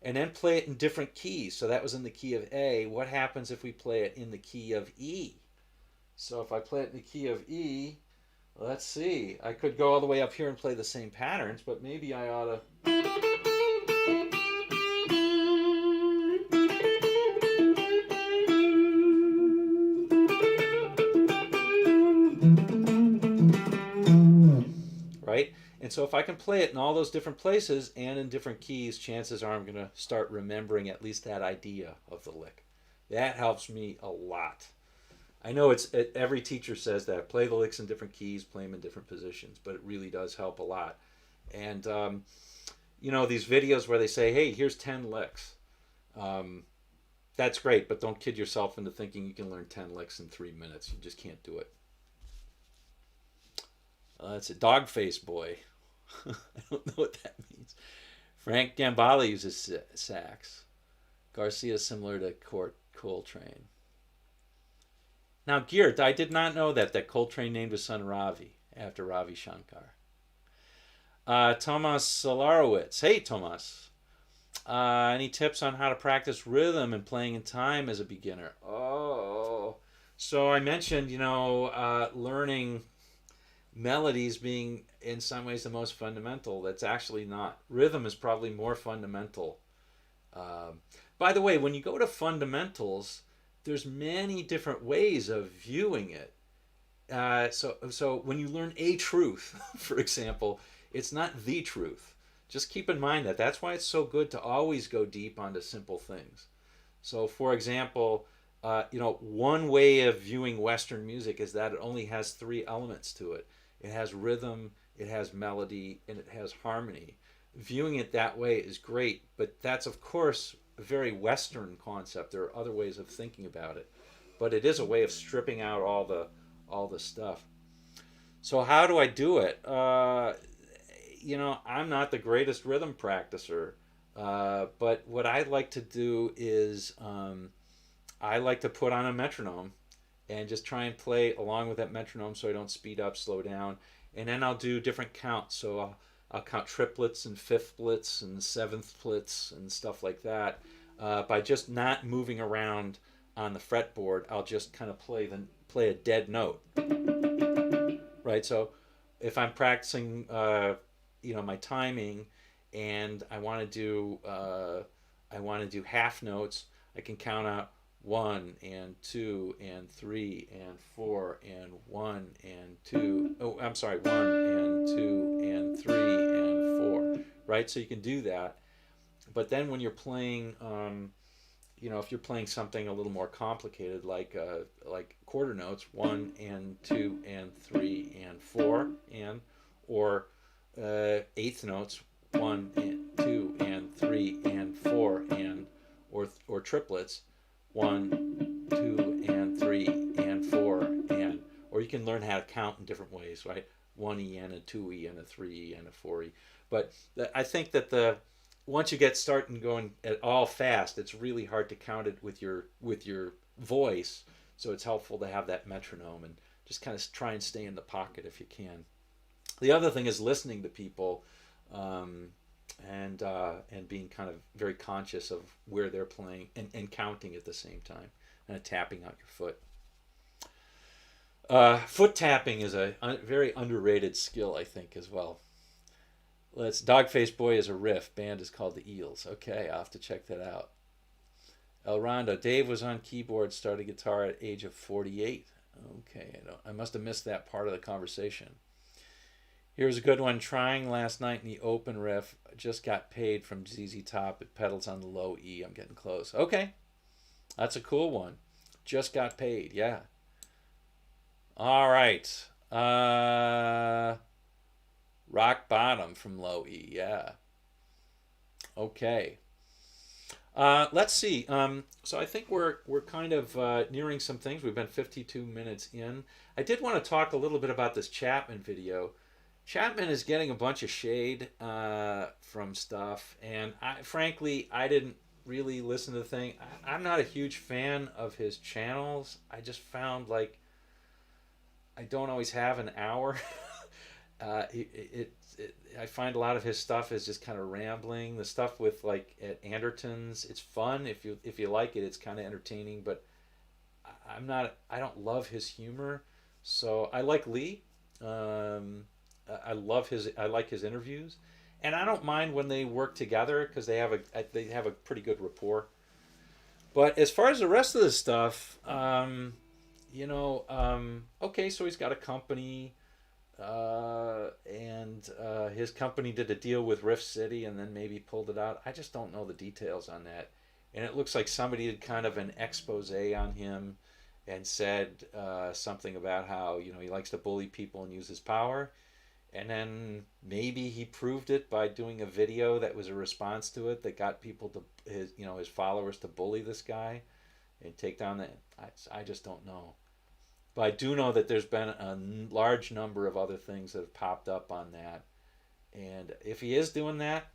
And then play it in different keys. So that was in the key of A. What happens if we play it in the key of E? So if I play it in the key of E, let's see. I could go all the way up here and play the same patterns, but maybe I ought to. Right? And so if I can play it in all those different places and in different keys, chances are I'm going to start remembering at least that idea of the lick. That helps me a lot. I know every teacher says that. Play the licks in different keys, play them in different positions, but it really does help a lot. And, these videos where they say, hey, here's 10 licks. That's great, but don't kid yourself into thinking you can learn 10 licks in 3 minutes. You just can't do it. That's a dog face boy. I don't know what that means. Frank Gambale uses sax. Garcia is similar to Coltrane. Now, Geert, I did not know that Coltrane named his son Ravi after Ravi Shankar. Tomas Solarowitz. Hey, Tomas. Any tips on how to practice rhythm and playing in time as a beginner? Oh. So I mentioned, learning melodies being in some ways the most fundamental. That's actually not. Rhythm is probably more fundamental. By the way, when you go to fundamentals, there's many different ways of viewing it. So when you learn a truth, for example, it's not the truth. Just keep in mind that. That's why it's so good to always go deep onto simple things. So, for example, one way of viewing Western music is that it only has 3 elements to it. It has rhythm, it has melody, and it has harmony. Viewing it that way is great, but that's, of course, a very Western concept. There are other ways of thinking about it, but it is a way of stripping out all the stuff. So how do I do it? I'm not the greatest rhythm practicer, but what I like to do is I like to put on a metronome and just try and play along with that metronome so I don't speed up, slow down. And then I'll do different counts. So I'll count triplets and fifths and sevenths and stuff like that. By just not moving around on the fretboard, I'll just kind of play a dead note. Right? So if I'm practicing my timing and I want to do half notes, I can count out 1 and 2 and 3 and 4 and 1 and 2. Oh, I'm sorry, 1 and 2 and 3 and 4. Right? So you can do that. But then when you're playing, if you're playing something a little more complicated, like quarter notes, 1 and 2 and 3 and 4, or eighth notes, 1 and 2 and 3 and 4 or triplets, 1, 2 and 3 and 4 or you can learn how to count in different ways, right? 1E and a 2E and a 3E and a 4E. But I think that once you get started going at all fast, it's really hard to count it with your voice. So it's helpful to have that metronome and just kind of try and stay in the pocket if you can. The other thing is listening to people and being kind of very conscious of where they're playing and counting at the same time and tapping out your foot. Foot tapping is a very underrated skill, I think, as well. Dogface Boy is a riff. Band is called the Eels. Okay, I'll have to check that out. El Rondo. Dave was on keyboard, started guitar at age of 48. Okay, I must have missed that part of the conversation. Here's a good one. Trying last night in the open riff. Just got paid from ZZ Top. It pedals on the low E. I'm getting close. Okay, that's a cool one. Just got paid. Yeah. All right. Rock Bottom from low E. Yeah. Okay. Let's see. So I think we're kind of nearing some things. We've been 52 minutes in. I did want to talk a little bit about this Chapman video. Chapman is getting a bunch of shade from stuff, and frankly, I didn't really listen to the thing. I'm not a huge fan of his channels. I just found I don't always have an hour. I find a lot of his stuff is just kind of rambling. The stuff with like at Anderton's, it's fun if you like it. It's kind of entertaining, but I don't love his humor. So I like Lee. Um, I like his interviews, and I don't mind when they work together because they have a pretty good rapport. But as far as the rest of the stuff, okay, so he's got a company, and his company did a deal with Rift City and then maybe pulled it out. I just don't know the details on that. And it looks like somebody did kind of an expose on him and said something about how he likes to bully people and use his power. And then maybe he proved it by doing a video that was a response to it that got people to his followers to bully this guy and take down the. I just don't know. But I do know that there's been a large number of other things that have popped up on that. And if he is doing that,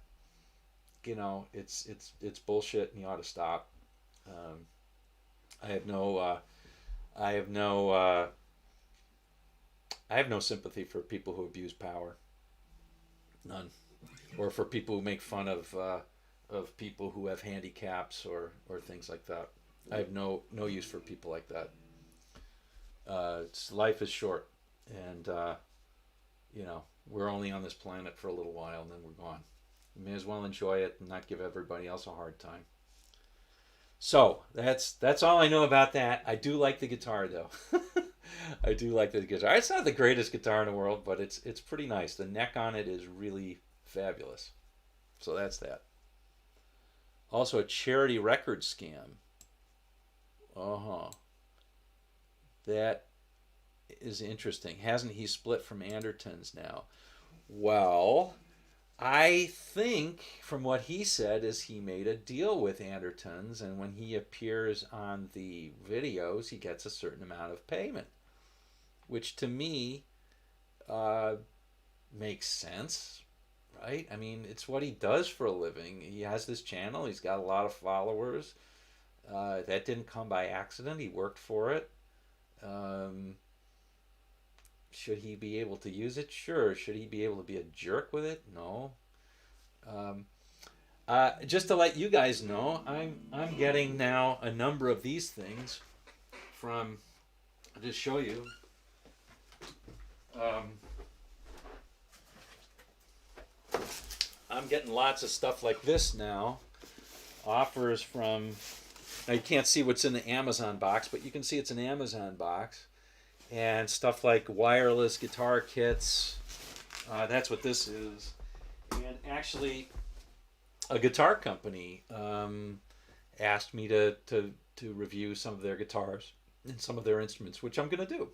it's bullshit, and he ought to stop. Um, I have no I have no I have no sympathy for people who abuse power, none, or for people who make fun of people who have handicaps or things like that. I have no use for people like that. Life is short, and we're only on this planet for a little while, and then we're gone. We may as well enjoy it and not give everybody else a hard time. So that's all I know about that. I do like the guitar though. I do like the guitar. It's not the greatest guitar in the world, but it's pretty nice. The neck on it is really fabulous. So that's that. Also a charity record scam. Uh-huh. That is interesting. Hasn't he split from Anderton's now? Well, I think from what he said is he made a deal with Anderton's, and when he appears on the videos, he gets a certain amount of payment, which to me makes sense, right? I mean, it's what he does for a living. He has this channel. He's got a lot of followers. That didn't come by accident. He worked for it. Um, should he be able to use it? Sure. Should he be able to be a jerk with it? No. Um, just to let you guys know, I'm getting now a number of these things from. I'll just show you. Um, I'm getting lots of stuff like this now. Offers from. Now you can't see what's in the Amazon box, but you can see it's an Amazon box. And stuff like wireless guitar kits. That's what this is. And actually, a guitar company asked me to review some of their guitars and some of their instruments, which I'm going to do.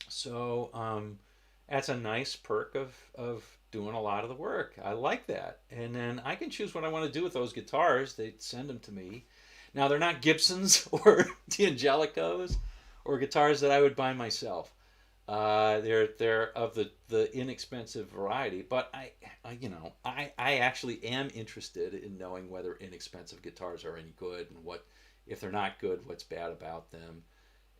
So that's a nice perk of doing a lot of the work. I like that. And then I can choose what I want to do with those guitars. They send them to me. Now, they're not Gibsons or D'Angelicos or guitars that I would buy myself. They're of the inexpensive variety, but I actually am interested in knowing whether inexpensive guitars are any good, and what, if they're not good, what's bad about them,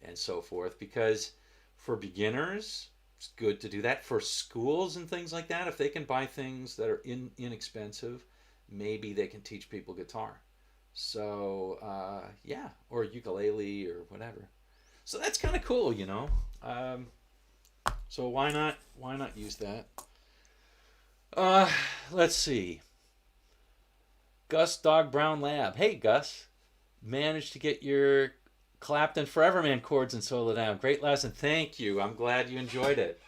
and so forth. Because for beginners, it's good to do that. For schools and things like that, if they can buy things that are inexpensive, maybe they can teach people guitar. So yeah, or ukulele or whatever. So that's kind of cool, So why not use that? Let's see. Gus Dog Brown Lab. Hey Gus, managed to get your Clapton Forever Man chords and solo down. Great lesson. Thank you. I'm glad you enjoyed it.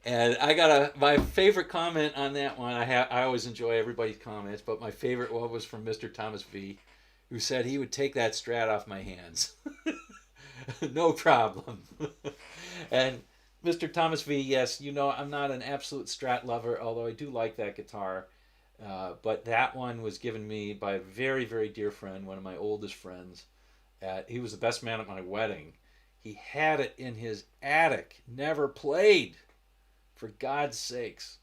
And I got my favorite comment on that one. I always enjoy everybody's comments, but my favorite one was from Mr. Thomas V, who said he would take that Strat off my hands. No problem. And Mr. Thomas V, yes, I'm not an absolute Strat lover, although I do like that guitar. But that one was given me by a very, very dear friend, one of my oldest friends. He was the best man at my wedding. He had it in his attic, never played, for God's sakes.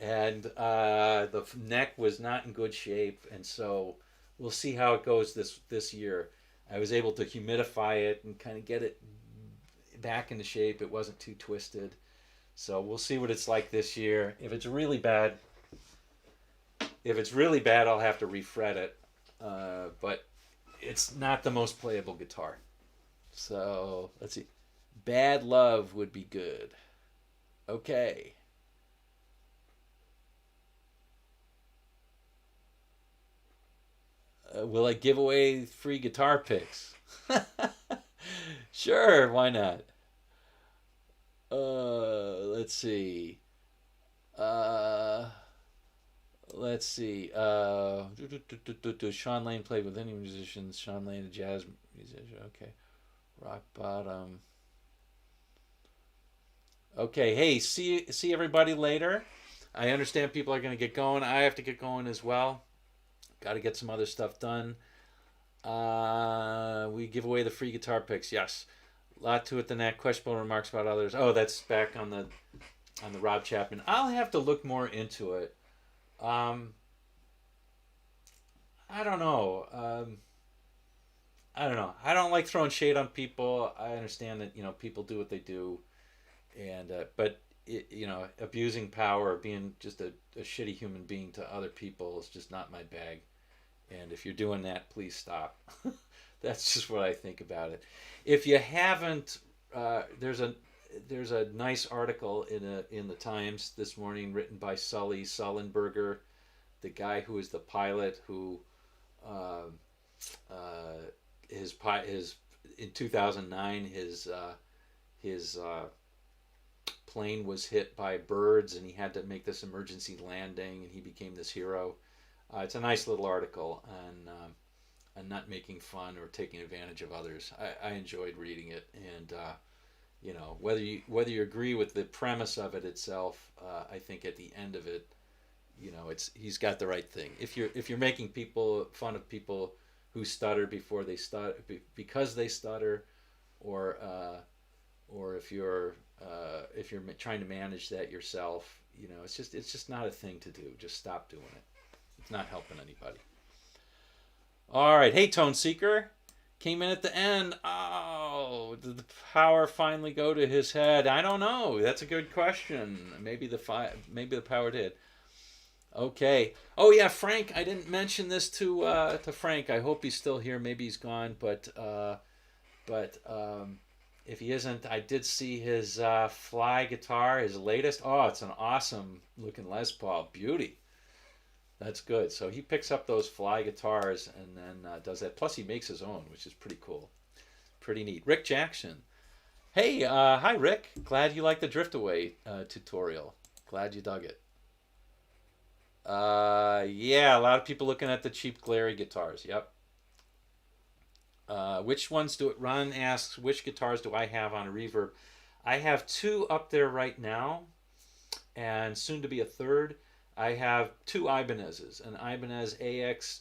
And the neck was not in good shape, and so we'll see how it goes this year. I was able to humidify it and kind of get it back into shape. It wasn't too twisted. So we'll see what it's like this year. If it's really bad, I'll have to refret it. But it's not the most playable guitar. So let's see. Bad Love would be good. Okay. Will I give away free guitar picks? Sure, why not? Let's see. Uh, let's see. Sean Lane played with any musicians. Sean Lane, a jazz musician. Okay. Rock bottom. Okay. Hey, see everybody later. I understand people are going to get going. I have to get going as well. Got to get some other stuff done. We give away the free guitar picks. Yes, a lot to it than that. Questionable remarks about others. Oh, that's back on the Rob Chapman. I'll have to look more into it. Um, I don't know. I don't know. I don't like throwing shade on people. I understand that people do what they do, and but abusing power or being just a shitty human being to other people is just not my bag. And if you're doing that, please stop. That's just what I think about it. If you haven't, there's a nice article in the Times this morning written by Sully Sullenberger, the guy who is the pilot who uh, uh, his in 2009 his plane was hit by birds and he had to make this emergency landing and he became this hero. It's a nice little article on not making fun or taking advantage of others. I enjoyed reading it, and whether you agree with the premise of it itself, I think at the end of it, it's he's got the right thing. If you're making people fun of people who stutter before they stutter because they stutter, or if you're trying to manage that yourself, it's just not a thing to do. Just stop doing it. It's not helping anybody. All right, hey Tone Seeker, came in at the end. Oh, did the power finally go to his head? I don't know. That's a good question. Maybe the power did. Okay. Oh yeah, Frank. I didn't mention this to Frank. I hope he's still here. Maybe he's gone, but if he isn't, I did see his fly guitar, his latest. Oh, it's an awesome looking Les Paul. Beauty. That's good. So he picks up those fly guitars and then does that. Plus, he makes his own, which is pretty cool. Pretty neat. Rick Jackson. Hey, hi, Rick. Glad you liked the Drift Away tutorial. Glad you dug it. Yeah, a lot of people looking at the cheap, glary guitars. Yep. Which ones do it? Ron asks, which guitars do I have on a reverb? I have two up there right now, and soon to be a third. I have two Ibanez's, an Ibanez AXD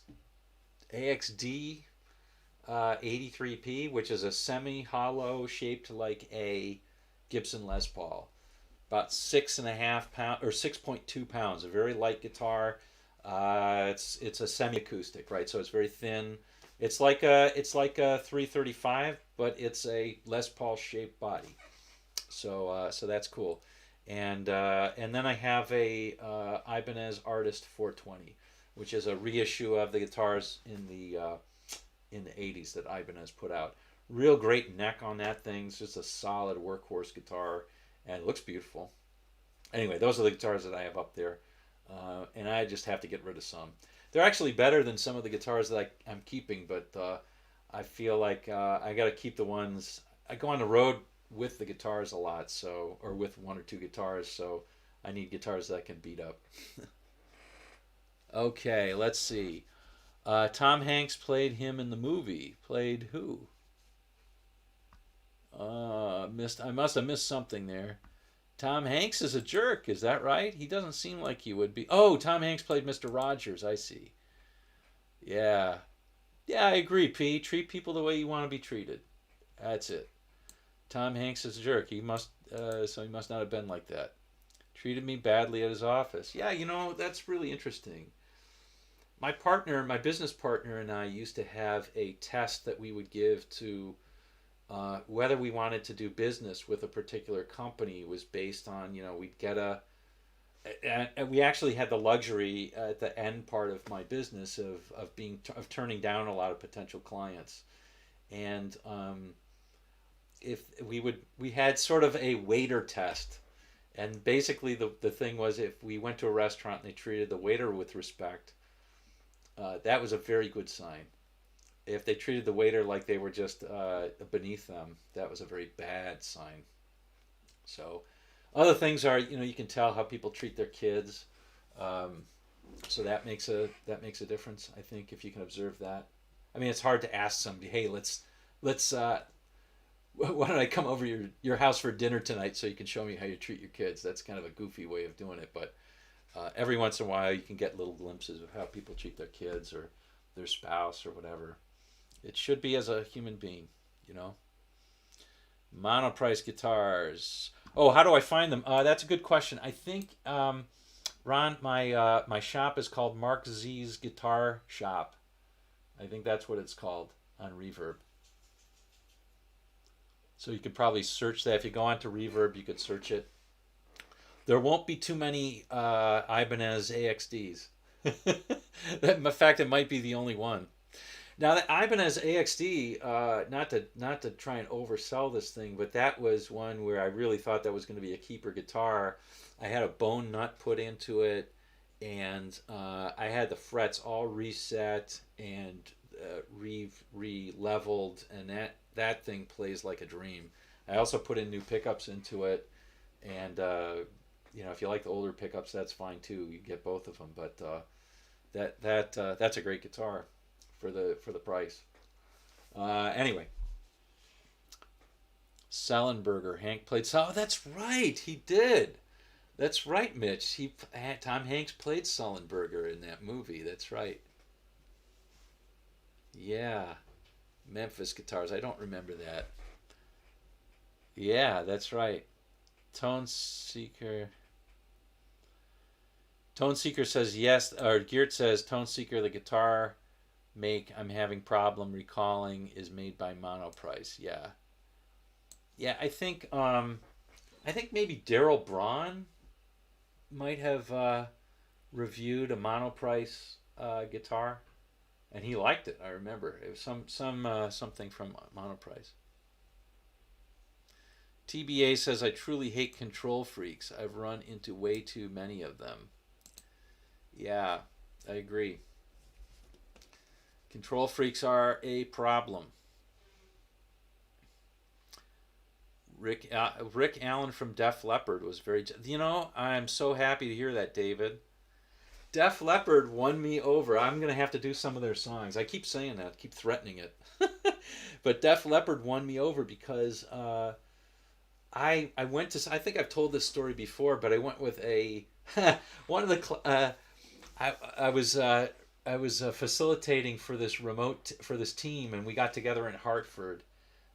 83P, which is a semi-hollow shaped like a Gibson Les Paul, about 6.5 pounds or 6.2 pounds, a very light guitar. It's a semi-acoustic, right? So it's very thin. It's like a 335, but it's a Les Paul shaped body. So that's cool. And then I have a Ibanez Artist 420, which is a reissue of the guitars in the 80s that Ibanez put out. Real great neck on that thing. It's just a solid workhorse guitar, and it looks beautiful. Anyway, those are the guitars that I have up there, and I just have to get rid of some. They're actually better than some of the guitars that I'm keeping, but I feel like I got to keep the ones. I go on the road with the guitars a lot, or with one or two guitars, so I need guitars that I can beat up. Okay, let's see. Tom Hanks played him in the movie. Played who? Missed. I must have missed something there. Tom Hanks is a jerk. Is that right? He doesn't seem like he would be. Oh, Tom Hanks played Mr. Rogers. I see. Yeah. Yeah, I agree, P. Treat people the way you want to be treated. That's it. Tom Hanks is a jerk. So he must not have been like that. Treated me badly at his office. Yeah, that's really interesting. My business partner and I used to have a test that we would give to whether we wanted to do business with a particular company was based on, we'd get and we actually had the luxury at the end part of my business of turning down a lot of potential clients. And if we had sort of a waiter test. And basically the thing was, if we went to a restaurant and they treated the waiter with respect, that was a very good sign. If they treated the waiter like they were just beneath them, that was a very bad sign. So other things are, you can tell how people treat their kids. Um, so that makes a difference, I think, if you can observe that. I mean, it's hard to ask somebody, hey, let's why don't I come over your house for dinner tonight so you can show me how you treat your kids? That's kind of a goofy way of doing it, but every once in a while you can get little glimpses of how people treat their kids or their spouse or whatever. It should be as a human being, you know. Monoprice guitars. Oh, how do I find them? That's a good question. I think, Ron, my shop is called Mark Z's Guitar Shop. I think that's what it's called on Reverb. So you could probably search that. If you go onto Reverb, you could search it. There won't be too many Ibanez AXDs. In fact, it might be the only one. Now, the Ibanez AXD, not to try and oversell this thing, but that was one where I really thought that was going to be a keeper guitar. I had a bone nut put into it, and I had the frets all reset and re-leveled, and that thing plays like a dream. I also put in new pickups into it, and if you like the older pickups, that's fine too. You get both of them, but that's a great guitar for the price. Anyway, Sellenberger, Hank played. Oh, that's right, he did. That's right, Mitch. Tom Hanks played Sullenberger in that movie. That's right. Yeah, Memphis guitars. I don't remember that. Yeah, that's right. Tone Seeker. Tone Seeker says yes, or Geert says Tone Seeker, the guitar make I'm having problem recalling is made by Monoprice. Yeah, yeah. I think maybe Daryl Braun might have reviewed a Monoprice guitar, and he liked it. I remember it was something from Monoprice. TBA says I truly hate control freaks. I've run into way too many of them. Yeah, I agree. Control freaks are a problem. Rick Allen from Def Leppard was very. I'm so happy to hear that, David. Def Leppard won me over. I'm gonna have to do some of their songs. I keep saying that, keep threatening it, but Def Leppard won me over because I went to. I think I've told this story before, but I went with a one of the. I was facilitating for this for this team, and we got together in Hartford,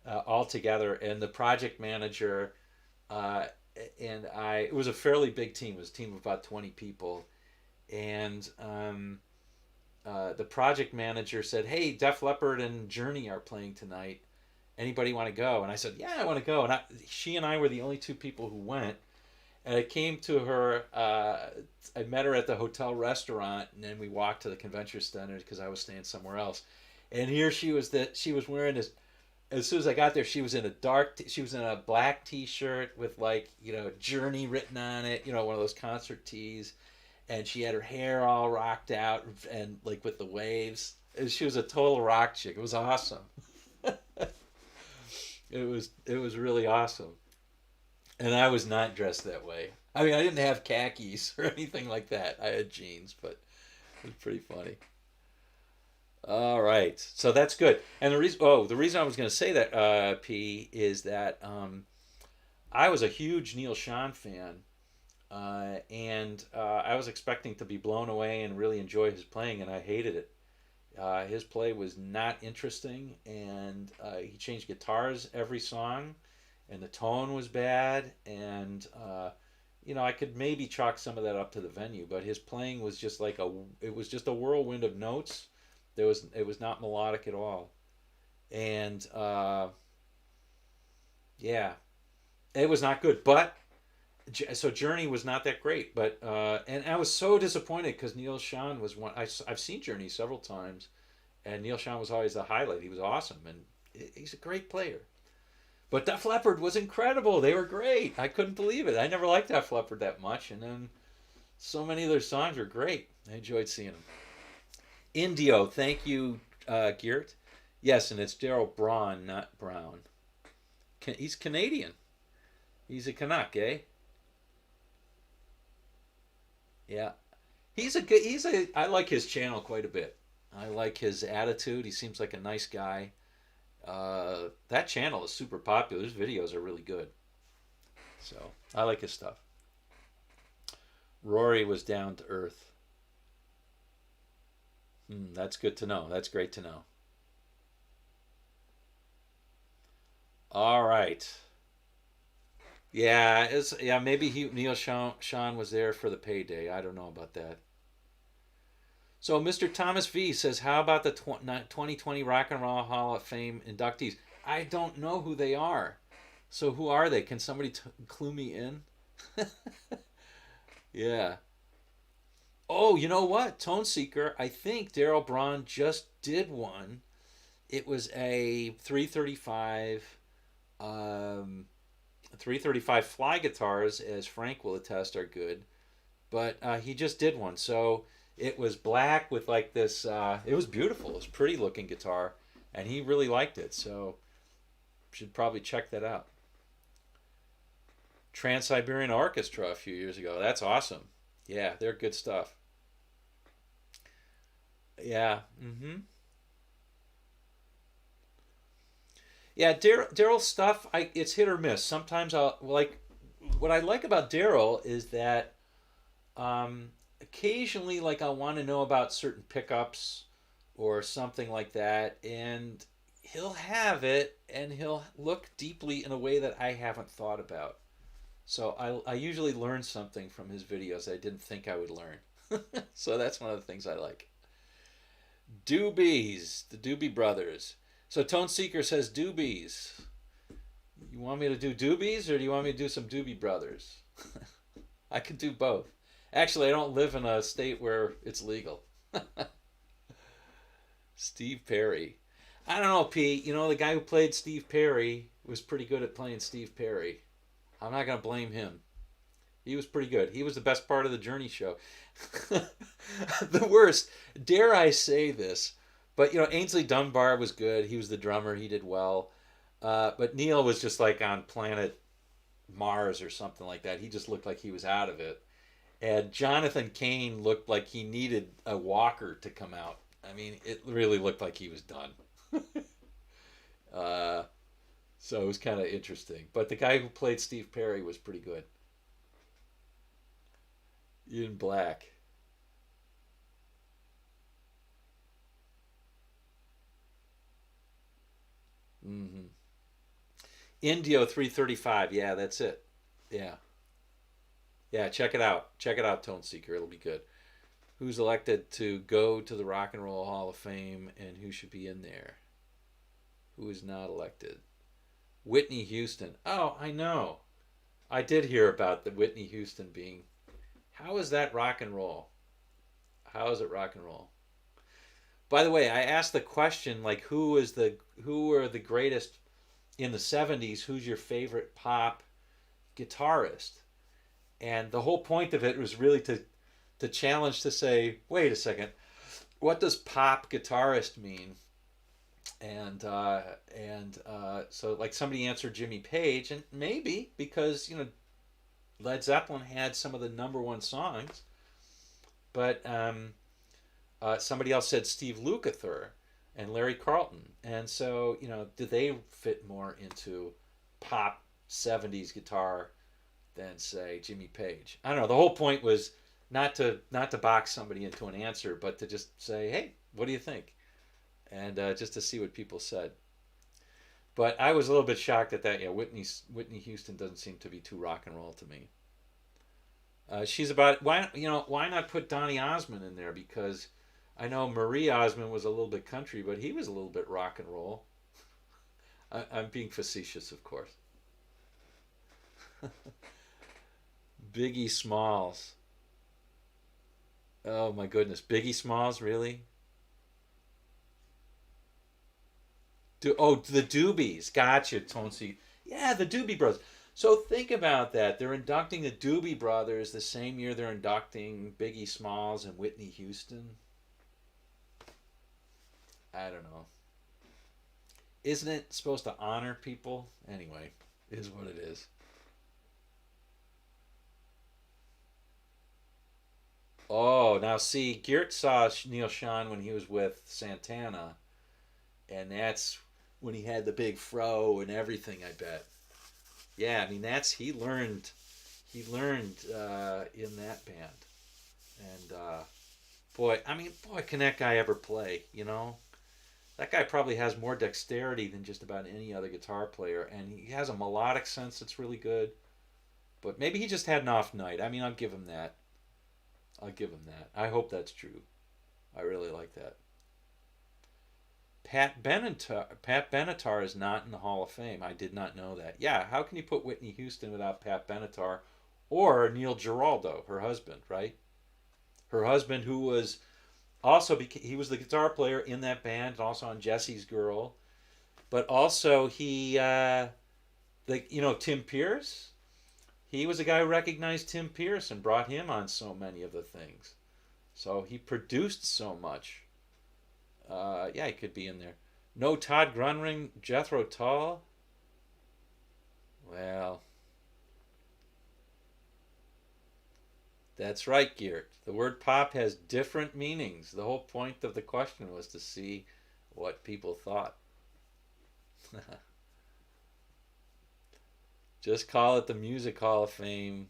all together, and the project manager and I. It was a fairly big team. It was a team of about 20 people, and the project manager said, "Hey, Def Leppard and Journey are playing tonight. Anybody want to go?" And I said, "Yeah, I want to go." And she and I were the only two people who went. And I came to her. I met her at the hotel restaurant, and then we walked to the convention center because I was staying somewhere else. And here she was. That she was wearing this. As soon as I got there, she was in a she was in a black T-shirt with Journey written on it. One of those concert tees, and she had her hair all rocked out and like with the waves. And she was a total rock chick. It was awesome. It was really awesome. And I was not dressed that way. I mean, I didn't have khakis or anything like that. I had jeans, but it was pretty funny. All right, so that's good. And the reason I was going to say that, P, is that I was a huge Neil Schon fan, and I was expecting to be blown away and really enjoy his playing, and I hated it. His play was not interesting, and he changed guitars every song, and the tone was bad, and I could maybe chalk some of that up to the venue, but his playing was just it was just a whirlwind of notes. It was not melodic at all, and Yeah, it was not good. But so Journey was not that great. But and I was so disappointed because Neil Sean was one. I've seen Journey several times, and Neil Sean was always the highlight. He was awesome, and he's a great player. But Def Leppard was incredible. They were great. I couldn't believe it. I never liked Def Leppard that much, and then so many of their songs were great. I enjoyed seeing them. Indio, thank you, Geert. Yes, and it's Daryl Braun, not Brown. He's Canadian. He's a Canuck, eh? Yeah. He's a good. He's a. I like his channel quite a bit. I like his attitude. He seems like a nice guy. That channel is super popular. His videos are really good. So I like his stuff. Rory was down to earth. That's good to know. That's great to know. All right. Yeah, maybe Neil Sean was there for the payday. I don't know about that. So Mr. Thomas V says, "How about the 2020 Rock and Roll Hall of Fame inductees?" I don't know who they are. So who are they? Can somebody clue me in? Yeah. Oh, you know what? Tone Seeker. I think Daryl Braun just did one. It was a 335, 335 fly guitars, as Frank will attest, are good. But he just did one. So it was black with like this. It was beautiful. It was pretty looking guitar, and he really liked it. So should probably check that out. Trans Siberian Orchestra a few years ago. That's awesome. Yeah, they're good stuff. Yeah. Yeah, Daryl's stuff. It's hit or miss. Sometimes I'll like. What I like about Daryl is that occasionally, like, I want to know about certain pickups or something like that, and he'll have it, and he'll look deeply in a way that I haven't thought about. So I usually learn something from his videos I didn't think I would learn. So that's one of the things I like. Doobies, the Doobie Brothers. So Tone Seeker says Doobies. You want me to do Doobies or do you want me to do some Doobie Brothers? I could do both. Actually, I don't live in a state where it's legal. Steve Perry. I don't know, Pete. You know, the guy who played Steve Perry was pretty good at playing Steve Perry. I'm not going to blame him. He was pretty good. He was the best part of the Journey show. The worst, dare I say this, but you know, Ainsley Dunbar was good. He was the drummer. He did well. But Neil was just like on planet Mars or something like that. He just looked like he was out of it. And Jonathan Cain looked like he needed a walker to come out. I mean, it really looked like he was done. uh, so it was kind of interesting. But the guy who played Steve Perry was pretty good. In black. Mm-hmm. Indio 335. Yeah, that's it. Yeah. Yeah, check it out. Check it out, Tone Seeker. It'll be good. Who's elected to go to the Rock and Roll Hall of Fame and who should be in there? Who is not elected? Whitney Houston. Oh, I know. I did hear about the Whitney Houston being. How is that rock and roll? How is it rock and roll? By the way, I asked the question like who are the greatest in the 70s? Who's your favorite pop guitarist? And the whole point of it was really to challenge to say, wait a second, what does pop guitarist mean? So like somebody answered Jimmy Page, and maybe because you know Led Zeppelin had some of the number one songs, but somebody else said Steve Lukather and Larry Carlton, and so you know, do they fit more into pop '70s guitar than say Jimmy Page? I don't know. The whole point was not to box somebody into an answer, but to just say, hey, what do you think? And just to see what people said. But I was a little bit shocked at that. Yeah, Whitney Houston doesn't seem to be too rock and roll to me. She's about why not put Donny Osmond in there, because I know Marie Osmond was a little bit country, but he was a little bit rock and roll. I'm being facetious, of course. Biggie Smalls. Oh my goodness, Biggie Smalls, really? The Doobies. Gotcha, Tonsi. Yeah, the Doobie Brothers. So think about that. They're inducting the Doobie Brothers the same year they're inducting Biggie Smalls and Whitney Houston. I don't know. Isn't it supposed to honor people? Anyway, is what it is. Oh, now see, Geert saw Neil Sean when he was with Santana, and that's when he had the big fro and everything. I bet. Yeah, I mean that's he learned in that band, and boy, I mean, boy, can that guy ever play? You know, that guy probably has more dexterity than just about any other guitar player, and he has a melodic sense that's really good. But maybe he just had an off night. I mean, I'll give him that. I'll give him that. I hope that's true. I really like that. Pat Benatar is not in the Hall of Fame. I did not know that. Yeah, how can you put Whitney Houston without Pat Benatar or Neil Giraldo, her husband, right? Her husband, who was also he was the guitar player in that band, and also on Jesse's Girl, but also Tim Pierce. He was a guy who recognized Tim Pierce and brought him on so many of the things. So he produced so much. Yeah, he could be in there. No Todd Grunring, Jethro Tull. Well, that's right, Geert. The word pop has different meanings. The whole point of the question was to see what people thought. Just call it the Music Hall of Fame.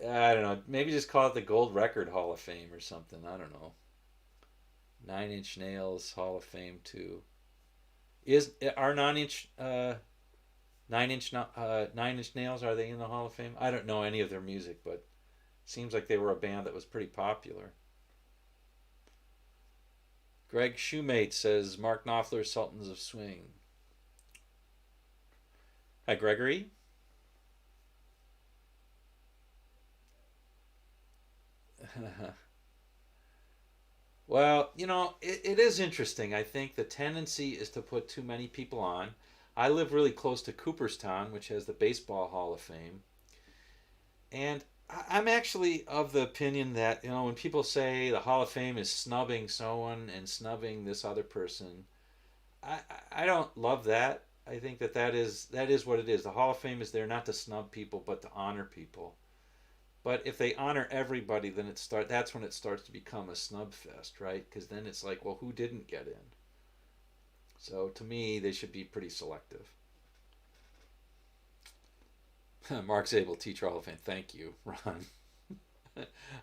I don't know. Maybe just call it the Gold Record Hall of Fame or something. I don't know. Nine Inch Nails Hall of Fame too. Is are Nine Inch Nails, are they in the Hall of Fame? I don't know any of their music, but seems like they were a band that was pretty popular. Greg Shoemate says Mark Knopfler, Sultans of Swing. Hi, Gregory. Well, it is interesting. I think the tendency is to put too many people on. I live really close to Cooperstown, which has the Baseball Hall of Fame. And I'm actually of the opinion that, when people say the Hall of Fame is snubbing someone and snubbing this other person, I don't love that. I think that is what it is. The Hall of Fame is there not to snub people, but to honor people. But if they honor everybody, then that's when it starts to become a snub fest, right? Because then it's like, well, who didn't get in? So to me, they should be pretty selective. Mark Zabel, Teacher Hall of Fame. Thank you, Ron.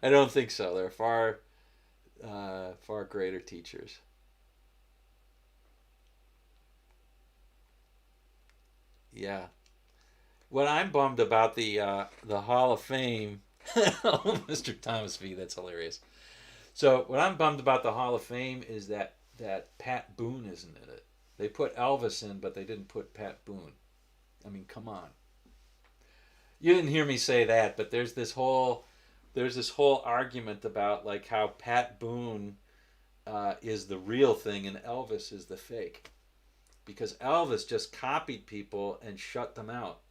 I don't think so. They're far greater teachers. Yeah. What I'm bummed about the Hall of Fame. Oh, Mr. Thomas V, that's hilarious. So what I'm bummed about the Hall of Fame is that Pat Boone isn't in it. They put Elvis in, but they didn't put Pat Boone. I mean, come on. You didn't hear me say that, but there's this whole argument about like how Pat Boone is the real thing and Elvis is the fake, because Elvis just copied people and shut them out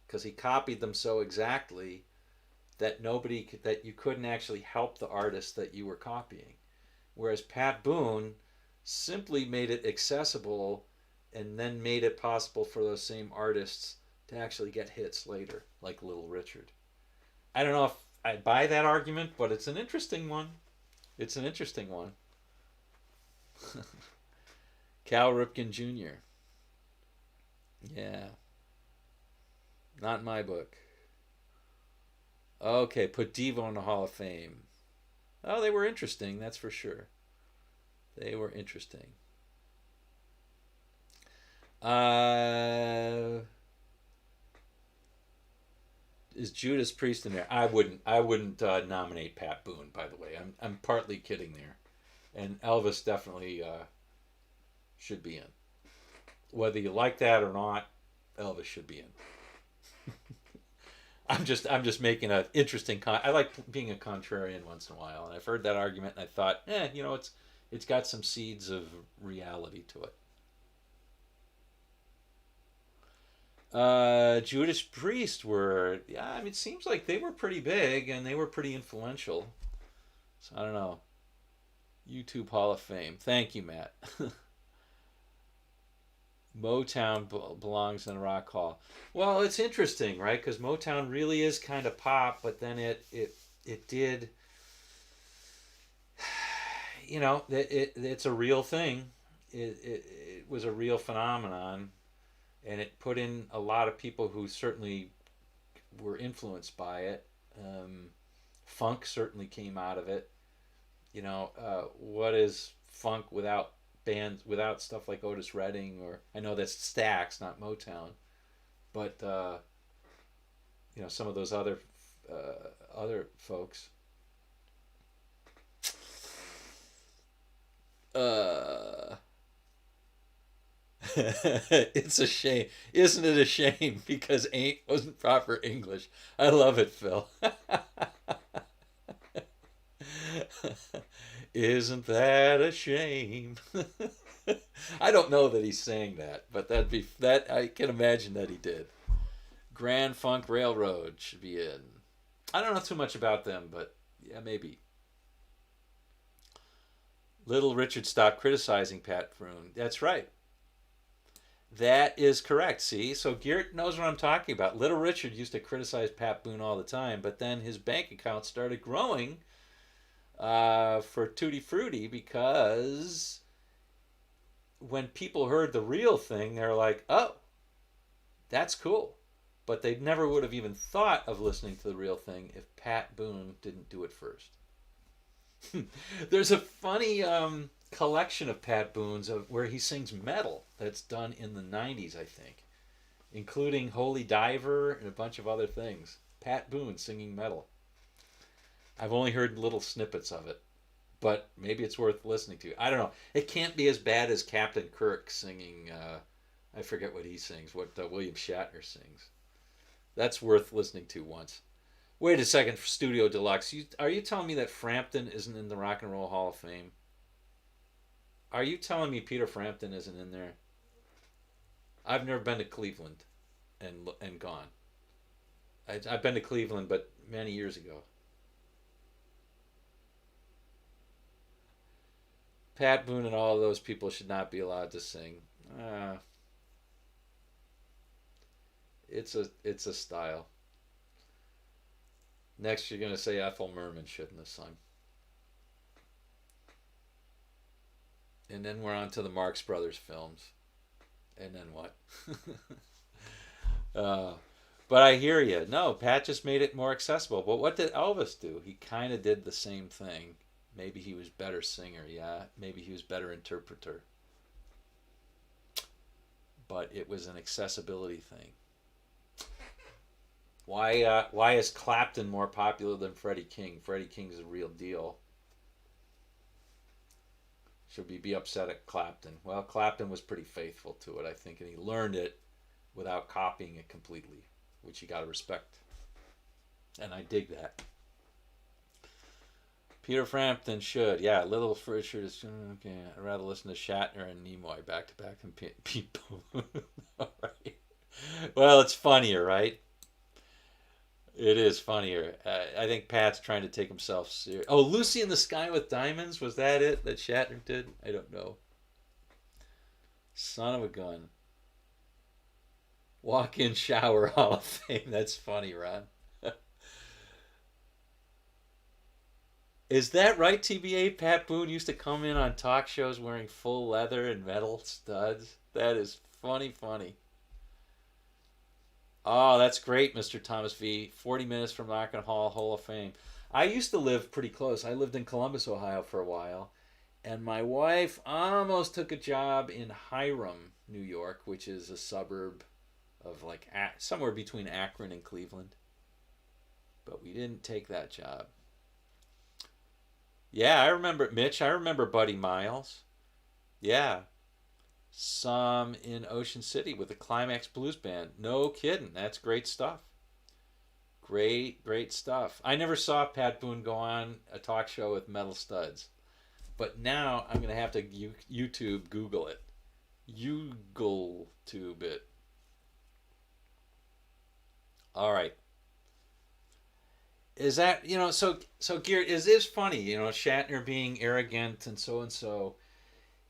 because he copied them so exactly that you couldn't actually help the artist that you were copying. Whereas Pat Boone simply made it accessible and then made it possible for those same artists to actually get hits later, like Little Richard. I don't know if I buy that argument, but it's an interesting one. It's an interesting one. Cal Ripken Jr. Yeah, not in my book. Okay, put Devo in the Hall of Fame. Oh, they were interesting, that's for sure. They were interesting. Uh, is Judas Priest in there? I wouldn't nominate Pat Boone. By the way, I'm partly kidding there, and Elvis definitely should be in. Whether you like that or not, Elvis should be in. I'm just making a interesting I like being a contrarian once in a while, and I've heard that argument and I thought, it's got some seeds of reality to it. Judas Priest were, yeah, I mean, it seems like they were pretty big and they were pretty influential. So I don't know. YouTube Hall of Fame. Thank you, Matt. Motown belongs in the Rock Hall. Well, it's interesting, right? Because Motown really is kind of pop, but then it did, it's a real thing. It was a real phenomenon, and it put in a lot of people who certainly were influenced by it. Funk certainly came out of it. What is funk without bands, without stuff like Otis Redding, or I know that's Stax, not Motown, but some of those other folks. Uh, it's a shame, isn't it? A shame because ain't wasn't proper English. I love it, Phil. Isn't that a shame? I don't know that he's saying that, but that I can imagine that he did. Grand Funk Railroad should be in. I don't know too much about them, but yeah, maybe. Little Richard stopped criticizing Pat Boone. That's right. That is correct. See, so Geert knows what I'm talking about. Little Richard used to criticize Pat Boone all the time, but then his bank account started growing for Tutti Frutti because when people heard the real thing, they're like, "Oh, that's cool," but they never would have even thought of listening to the real thing if Pat Boone didn't do it first. There's a funny collection of Pat Boone's where he sings metal that's done in the '90s, I think, including Holy Diver and a bunch of other things. Pat Boone singing metal. I've only heard little snippets of it, but maybe it's worth listening to. I don't know. It can't be as bad as Captain Kirk singing. I forget what he sings. What William Shatner sings. That's worth listening to once. Wait a second, Studio Deluxe. Are you telling me that Frampton isn't in the Rock and Roll Hall of Fame? Are you telling me Peter Frampton isn't in there? I've never been to Cleveland and gone. I've been to Cleveland, but many years ago. Pat Boone and all of those people should not be allowed to sing. Uh, it's a style. Next, you're gonna say Ethel Merman shouldn't have sung, and then we're on to the Marx Brothers films, and then what? uh, but I hear you. No, Pat just made it more accessible. But what did Elvis do? He kind of did the same thing. Maybe he was better singer, yeah. Maybe he was better interpreter. But it was an accessibility thing. Why is Clapton more popular than Freddie King? Freddie King's a real deal. Should we be upset at Clapton? Well, Clapton was pretty faithful to it, I think, and he learned it without copying it completely, which you got to respect. And I dig that. Peter Frampton should. Yeah, Little Richard is okay. I'd rather listen to Shatner and Nimoy back to back than Pete Boone. All right. Well, it's funnier, right? It is funnier. I think Pat's trying to take himself serious. Oh, Lucy in the Sky with Diamonds? Was that it that Shatner did? I don't know. Son of a gun. Walk in shower Hall of Fame. That's funny, Ron. Is that right, TBA? Pat Boone used to come in on talk shows wearing full leather and metal studs. That is funny, funny. Oh, that's great, Mr. Thomas V. 40 minutes from Rock and Hall Hall of Fame. I used to live pretty close. I lived in Columbus, Ohio for a while. And my wife almost took a job in Hiram, New York, which is a suburb of like somewhere between Akron and Cleveland. But we didn't take that job. Yeah, I remember Mitch. I remember Buddy Miles. Yeah. some in Ocean City with the Climax Blues Band. No kidding. That's great stuff. Great stuff. I never saw Pat Boone go on a talk show with metal studs. But now I'm going to have to YouTube Google it. YouTube it. All right. Is that, so Garrett, is this funny, Shatner being arrogant and so.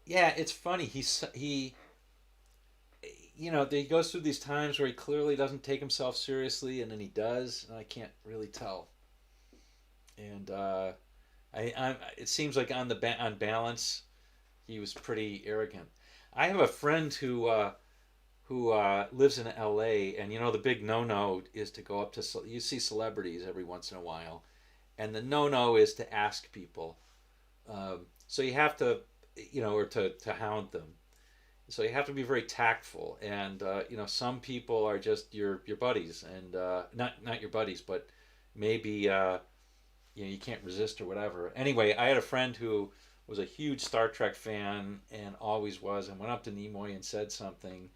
Yeah, it's funny. He he goes through these times where he clearly doesn't take himself seriously, and then he does, and I can't really tell. And it seems like on balance, he was pretty arrogant. I have a friend who lives in L.A. and the big no is to go up to you see celebrities every once in a while, and the no is to ask people. So you have to or to hound them. So you have to be very tactful, and some people are just your buddies, and not your buddies, but maybe you can't resist or whatever. Anyway, I had a friend who was a huge Star Trek fan and always was, and went up to Nimoy and said something,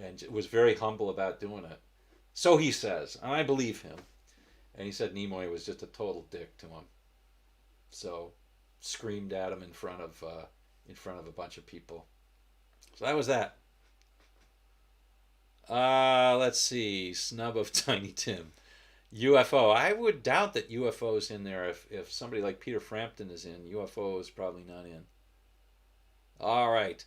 and was very humble about doing it. So he says, and I believe him. And he said Nimoy was just a total dick to him. So screamed at him in front of a bunch of people. So that was that. Let's see. Snub of Tiny Tim. UFO. I would doubt that UFO's in there. If somebody like Peter Frampton is in, UFO is probably not in. All right.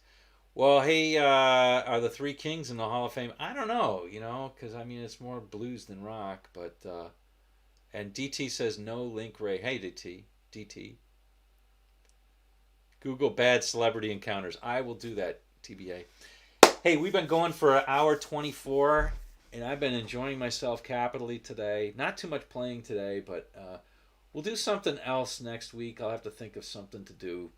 Well, hey, are the Three Kings in the Hall of Fame? I don't know, because it's more blues than rock. But and DT says no link Ray. Hey, DT. Google bad celebrity encounters. I will do that. TBA. Hey, we've been going for an hour 24, and I've been enjoying myself capitally today. Not too much playing today, but we'll do something else next week. I'll have to think of something to do.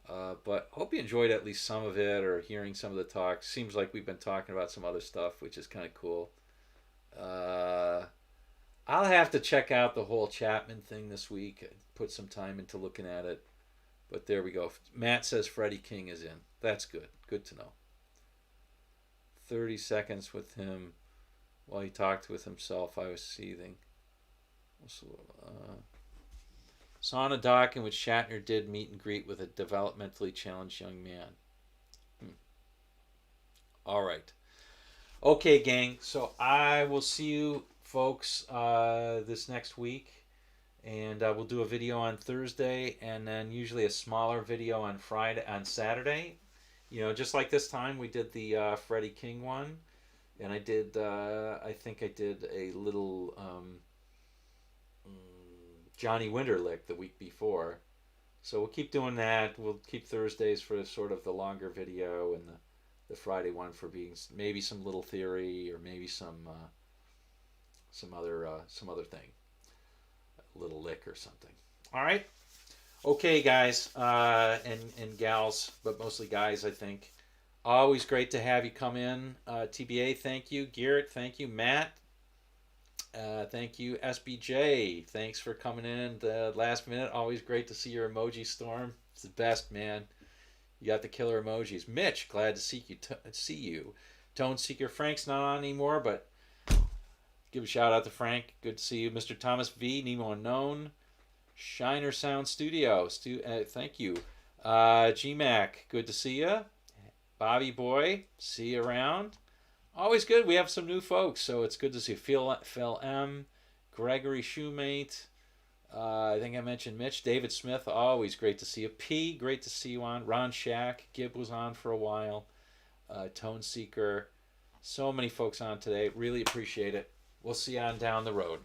But hope you enjoyed at least some of it, or hearing some of the talk. Seems like we've been talking about some other stuff, which is kind of cool. I'll have to check out the whole Chapman thing this week. Put some time into looking at it. But there we go. Matt says Freddie King is in. That's good. Good to know. 30 seconds with him while he talked with himself. I was seething. Saw on a doc in which Shatner did meet and greet with a developmentally challenged young man. All right. Okay, gang. So I will see you folks this next week. And we'll do a video on Thursday, and then usually a smaller video on Saturday. Just like this time we did the Freddie King one, and I think I did a little Johnny Winterlick the week before. So we'll keep doing that. We'll keep Thursdays for sort of the longer video, and the Friday one for being maybe some little theory, or maybe some other thing. Little lick or something. All right. Okay, guys and gals, but mostly guys, I think. Always great to have you come in. TBA, thank you. Garrett, thank you. Matt, thank you. SBJ, thanks for coming in the last minute. Always great to see your emoji storm. It's the best, man. You got the killer emojis. Mitch, glad to see you. Tone Seeker, Frank's not on anymore, but give a shout out to Frank. Good to see you. Mr. Thomas V. Nemo Unknown. Shiner Sound Studio. Thank you. GMAC. Good to see you. Bobby Boy. See you around. Always good. We have some new folks, so it's good to see you. Phil M. Gregory Shoemate. I think I mentioned Mitch. David Smith. Always great to see you. P. Great to see you on. Ron Shack. Gib was on for a while. Tone Seeker. So many folks on today. Really appreciate it. We'll see you on down the road.